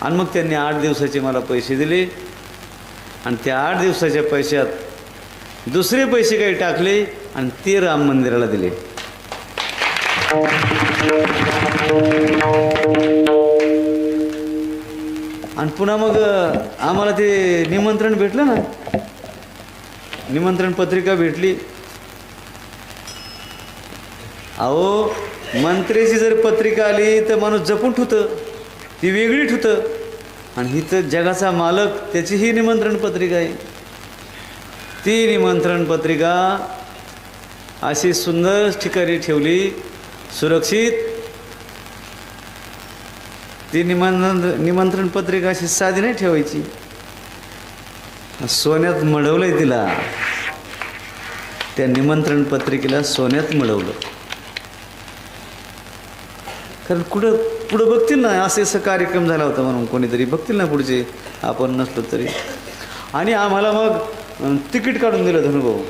आणि मग त्यांनी 8 दिवसाचे मला पैसे दिले. आणि त्या 8 दिवसाच्या पैशात दुसरे पैसे काही टाकले आणि ते राम मंदिराला दिले. आणि पुन्हा मग आम्हाला ते निमंत्रण भेटलं ना, निमंत्रण पत्रिका भेटली. अहो मंत्र्याची जर पत्रिका आली तर माणूस जपून ठेवतं, ती वेगळी ठेवतं. आणि ही तर जगाचा मालक, त्याची ही निमंत्रण पत्रिका आहे. ती निमंत्रण पत्रिका अशी सुंदर ठिकाणी ठेवली, सुरक्षित. ती निमंत्रण पत्रिका अशी साधी नाही ठेवायची, सोन्यात मढवलंय तिला. त्या निमंत्रण पत्रिकेला सोन्यात मढवलं. कारण पुढं बघतील ना, असं कार्यक्रम झाला होता म्हणून कोणीतरी बघतील ना पुढचे, आपण नसलो तरी. आणि आम्हाला मग तिकीट काढून दिलं धनुभाऊ.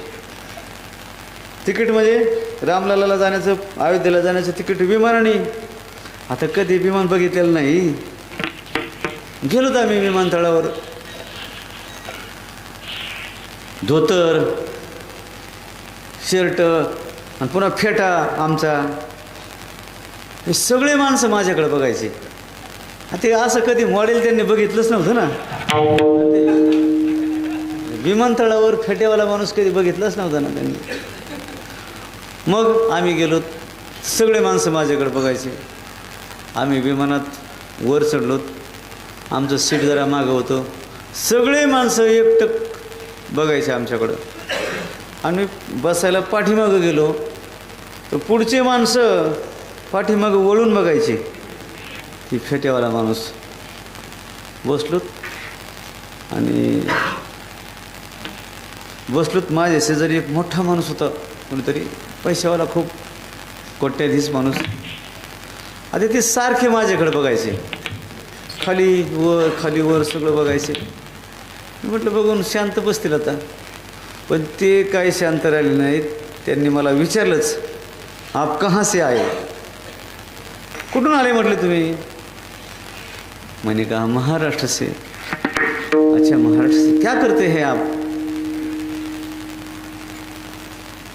तिकीट म्हणजे रामलल्लाला जाण्याचं, अयोध्येला जाण्याचं तिकीट विमानाने. आता कधी विमान बघितलेलं नाही. गेलो तर आम्ही विमानतळावर. धोतर, शर्ट आणि पुन्हा फेटा आमचा, हे सगळे माणसं माझ्याकडे बघायचे. ते असं कधी मॉडेल त्यांनी बघितलंच नव्हतं ना. विमानतळावर फेट्यावाला माणूस कधी बघितलंच नव्हता ना त्यांनी. मग आम्ही गेलो, सगळे माणसं माझ्याकडे बघायचे. आम्ही विमानात वर चढलो, आमचं सीट जरा मागं होतं. सगळे माणसं एकटक बघायचे आमच्याकडं. आणि बसायला पाठीमागं गेलो तर पुढचे माणसं पाठीमागं वळून बघायचे. ती फेट्यावाला माणूस बसलोत आणि बसलोत. माझ्या शेजारी एक मोठा माणूस होता, कोणीतरी पैशावाला, खूप कोट्याधीश माणूस. आता ते सारखे माझ्याकडे बघायचे, खाली वर सगळं बघायचे. म्हटलं बघून शांत बसतील आता. पण ते काही शांत राहिले नाहीत. त्यांनी मला विचारलंच, आप कहाँ से आए? कुठून आले म्हटले तुम्ही? मैंने कहा महाराष्ट्र से. अच्छा महाराष्ट्र से, क्या करते हैं आप?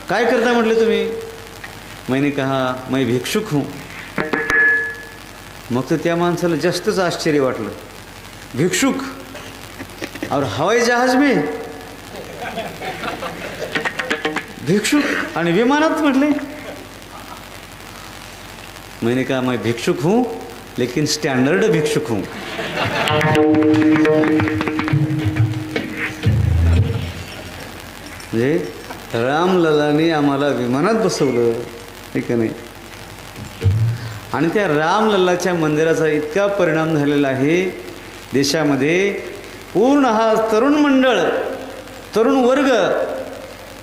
काय करता म्हटले तुम्ही? मैंने कहा मैं भिक्षुक हूँ. मग तर त्या माणसाला जास्तच आश्चर्य वाटलं. भिक्षुक और हवाई जहाज में? भिक्षुक आणि विमानात म्हटले. मैंने कहा मैं भिक्षुक हूँ लेकिन स्टँडर्ड भिक्षुक हूँ. म्हणजे रामलल्लाने आम्हाला विमानात बसवलं, ठीक आहे नाही. आणि त्या रामलल्लाच्या मंदिराचा इतका परिणाम झालेला आहे देशामध्ये. पूर्ण हा तरुण मंडळ, तरुण वर्ग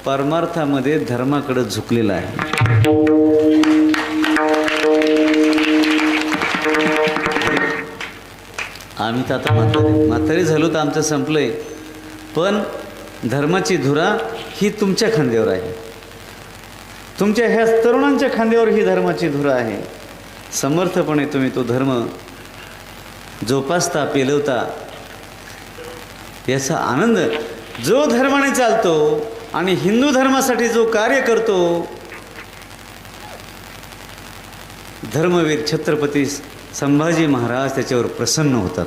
परमार्थामध्ये धर्माकडे झुकलेला आहे. आम्ही तर आता म्हातारे झालो तर आमचं संपलंय, पण धर्माची धुरा ही तुमच्या खांद्यावर आहे. तुमच्या ह्या तरुणांच्या खांद्यावर ही धर्माची धुरा आहे. समर्थपणे तुम्ही तो धर्म जोपासता, पेलवता. याचा आनंद, जो धर्माने चालतो आणि हिंदू धर्मासाठी जो कार्य करतो, धर्मवीर छत्रपती संभाजी महाराज त्याच्यावर प्रसन्न होतात.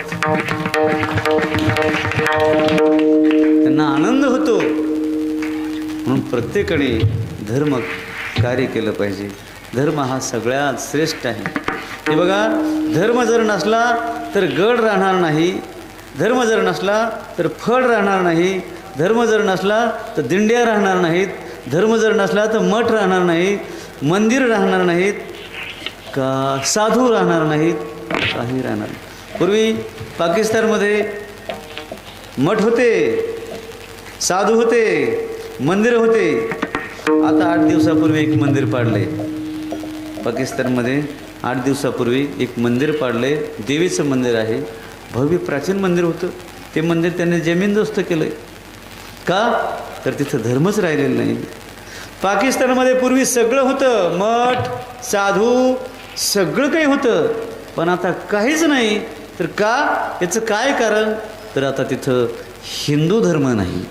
त्यांना आनंद होतो. म्हणून प्रत्येकाने धर्म कार्य केलं पाहिजे. धर्म हा सगळ्यात श्रेष्ठ आहे. हे बघा, धर्म जर नसला तर गड राहणार नाही, धर्म जर नसला तर फळ राहणार नाही, धर्म जर नसला तर दिंड्या राहणार नाहीत, धर्म जर नसला तर मठ राहणार नाहीत, मंदिर राहणार नाहीत, का साधू राहणार नाहीत, काही राहणार नाही. पूर्वी पाकिस्तानमध्ये मठ होते, साधू होते, मंदिर होते. आता 8 दिवसापूर्वी एक मंदिर पाडले पाकिस्तानमध्ये. 8 दिवसापूर्वी एक मंदिर पाडले, देवीचं मंदिर आहे. भव्य प्राचीन मंदिर होतं. ते मंदिर त्यांनी जमीनदोस्त केलं. का तर तिथं धर्मच राहिलेला नाही. पाकिस्तानमध्ये पूर्वी सगळं होतं, मठ, साधू, सगळं काही होतं, पण आता काहीच नाही. तर का? याचं काय कारण? तर आता तिथं हिंदू धर्म नाही,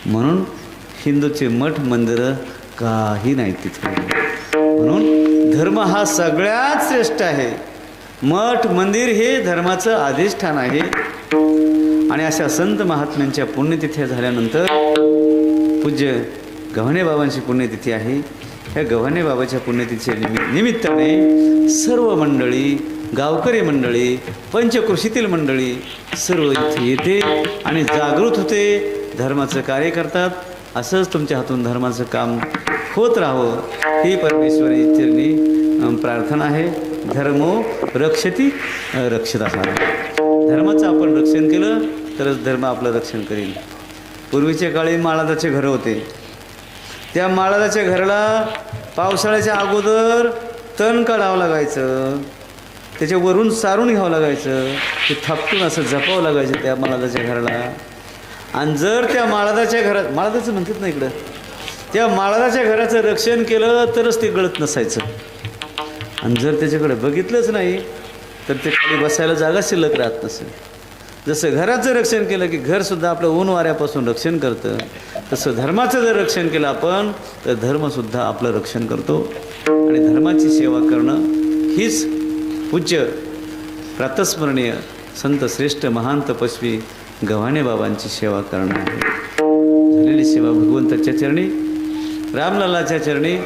म्हणून हिंदूचे मठ मंदिरं काही नाही तिथं. म्हणून धर्म हा सगळ्यात श्रेष्ठ आहे. मठ मंदिर हे धर्माचं अधिष्ठान आहे. आणि अशा संत महात्म्यांच्या पुण्यतिथ्या झाल्यानंतर पूज्य गव्हाणे बाबांची पुण्यतिथी आहे. ह्या गव्हाणे बाबाच्या पुण्यतिथीच्या निमित्ताने सर्व मंडळी, गावकरी मंडळी, पंचकृषीतील मंडळी सर्व इथे येते आणि जागृत होते, धर्माचं कार्य करतात. असंच तुमच्या हातून धर्माचं काम होत राहावं ही परमेश्वरी चरणी प्रार्थना आहे. धर्मो रक्षती रक्षिता. धर्माचं आपण रक्षण केलं तरच धर्म आपलं रक्षण करेल. पूर्वीच्या काळी माळादाचे घरं होते. त्या माळादाच्या घराला पावसाळ्याच्या अगोदर तण काढावं लागायचं, त्याच्यावरून सारून घ्यावं लागायचं, ते थापटून असं जपावं लागायचं त्या माळादाच्या घराला. आणि जर त्या माळादाच्या घरात, माळादाचं म्हणतात ना इकडं, त्या माळादाच्या घराचं रक्षण केलं तरच ते गळत नसायचं. आणि जर त्याच्याकडे बघितलंच नाही तर ते खाली बसायला जागा शिल्लक राहत नसेल. जसं घराचं रक्षण केलं की घरसुद्धा आपलं ऊन वाऱ्यापासून रक्षण करतं, तसं धर्माचं जर रक्षण केलं आपण तर धर्मसुद्धा आपलं रक्षण करतो. आणि धर्माची सेवा करणं हीच पूज्य प्रातस्मरणीय संत श्रेष्ठ महान तपस्वी गव्हाणे बाबांची सेवा करणं आहे. झालेली सेवा भगवंताच्या चरणी, रामलालाच्या चरणी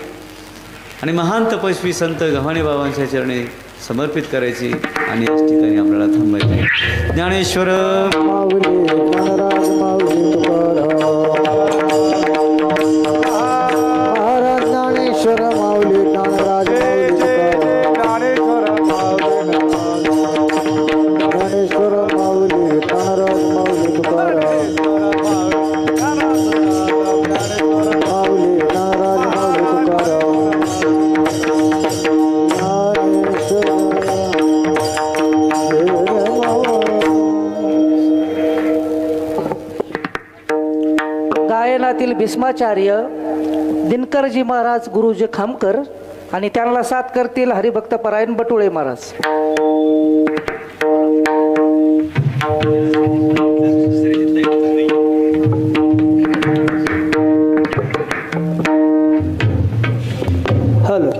आणि महान तपस्वी संत गव्हाणे बाबांच्या चरणी समर्पित करायची. आणि याच ठिकाणी आपल्याला थांबायचे. ज्ञानेश्वर माऊली ज्ञानराज माऊली तुकाराम. महाराज ज्ञानेश्वर माऊली ज्ञानराज माऊली तुकाराम. ज्ञानेश्वर माऊली ज्ञानराज माऊली तुकाराम. माऊली ज्ञानराज माऊली तुकाराम. गायनातील भीष्माचार्य दिनकरजी महाराज, गुरुजी खामकर आणि त्यांना साथ करतील हरिभक्त परायण बटुळे महाराज. हॅलो.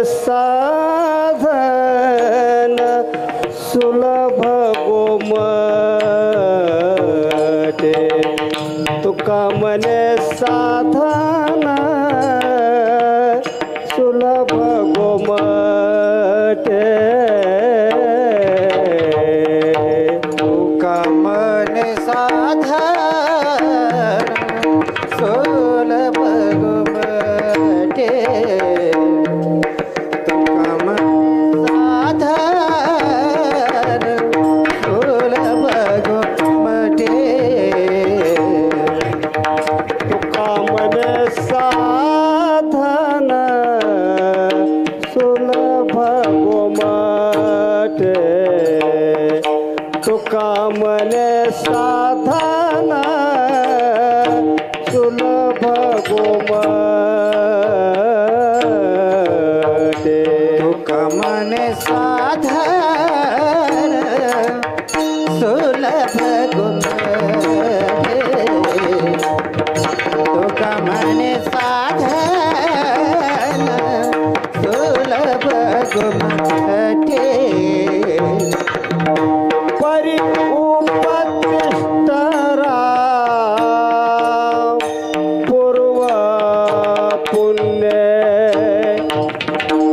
साधन सुलभ गोमटे तुका मने साधन सुलभ गोमटे तुका मने साधन सुलभ गोमटे तुका मने साधन सुलभ गोमटे तुका मने साधन सुलभ गोमटे तुका मने साधन सुलभ गोमटे परि उपतिष्ठरा पूर्व पुण्य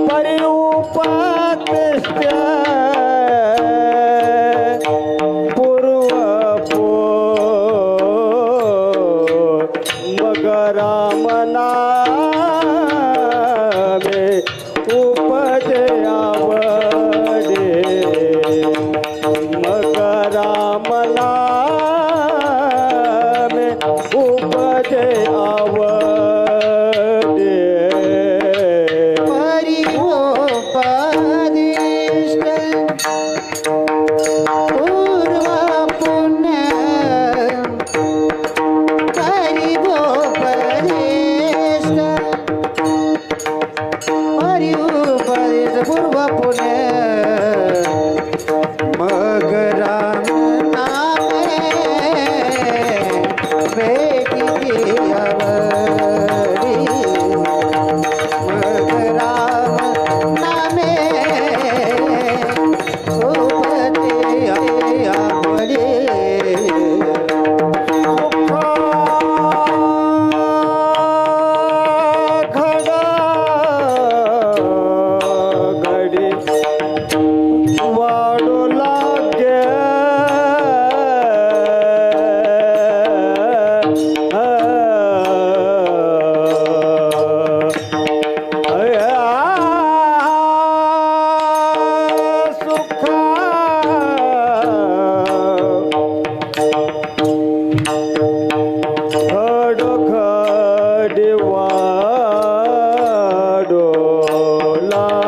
परि उपतिष्ठ पूर्व मगरा मनामे उपजे आवडे मगरामला में उपजे आवडे परि उपदिष्ट पूर्व पुण्य परि उपदिष्ट पूर्व पुण्य मगराम नामे बेटी आवडी मगराम नामे उपते आवडी वाडू लागे सुख घडो घडी वाडो लागे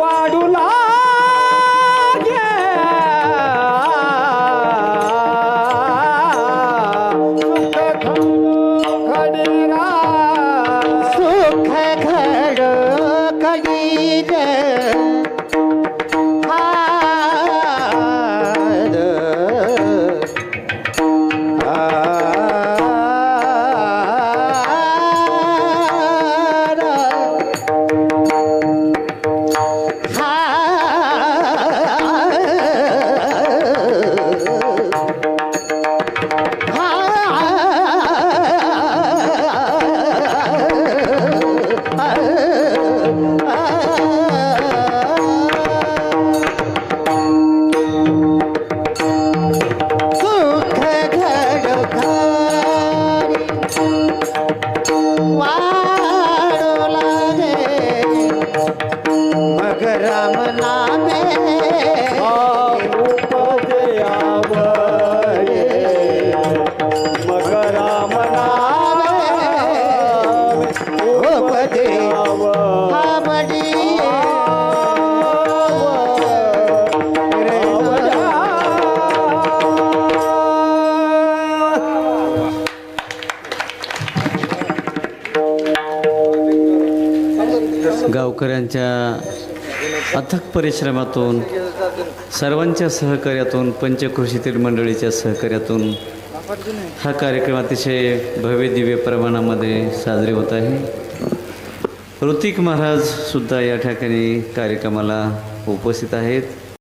वाडू लागे सुख घडो घडीर राम नामे उपजे आवडे गावकऱ्यांच्या अथक परिश्रमातून, सर्वांच्या सहकार्यातून, पंचक्रोशीतील मंडळीच्या सहकार्यातून हा कार्यक्रम अतिशय भव्य दिव्य प्रमाणामध्ये साजरे होत आहे. ऋतिक महाराज सुद्धा या ठिकाणी कार्यक्रमाला उपस्थित आहेत.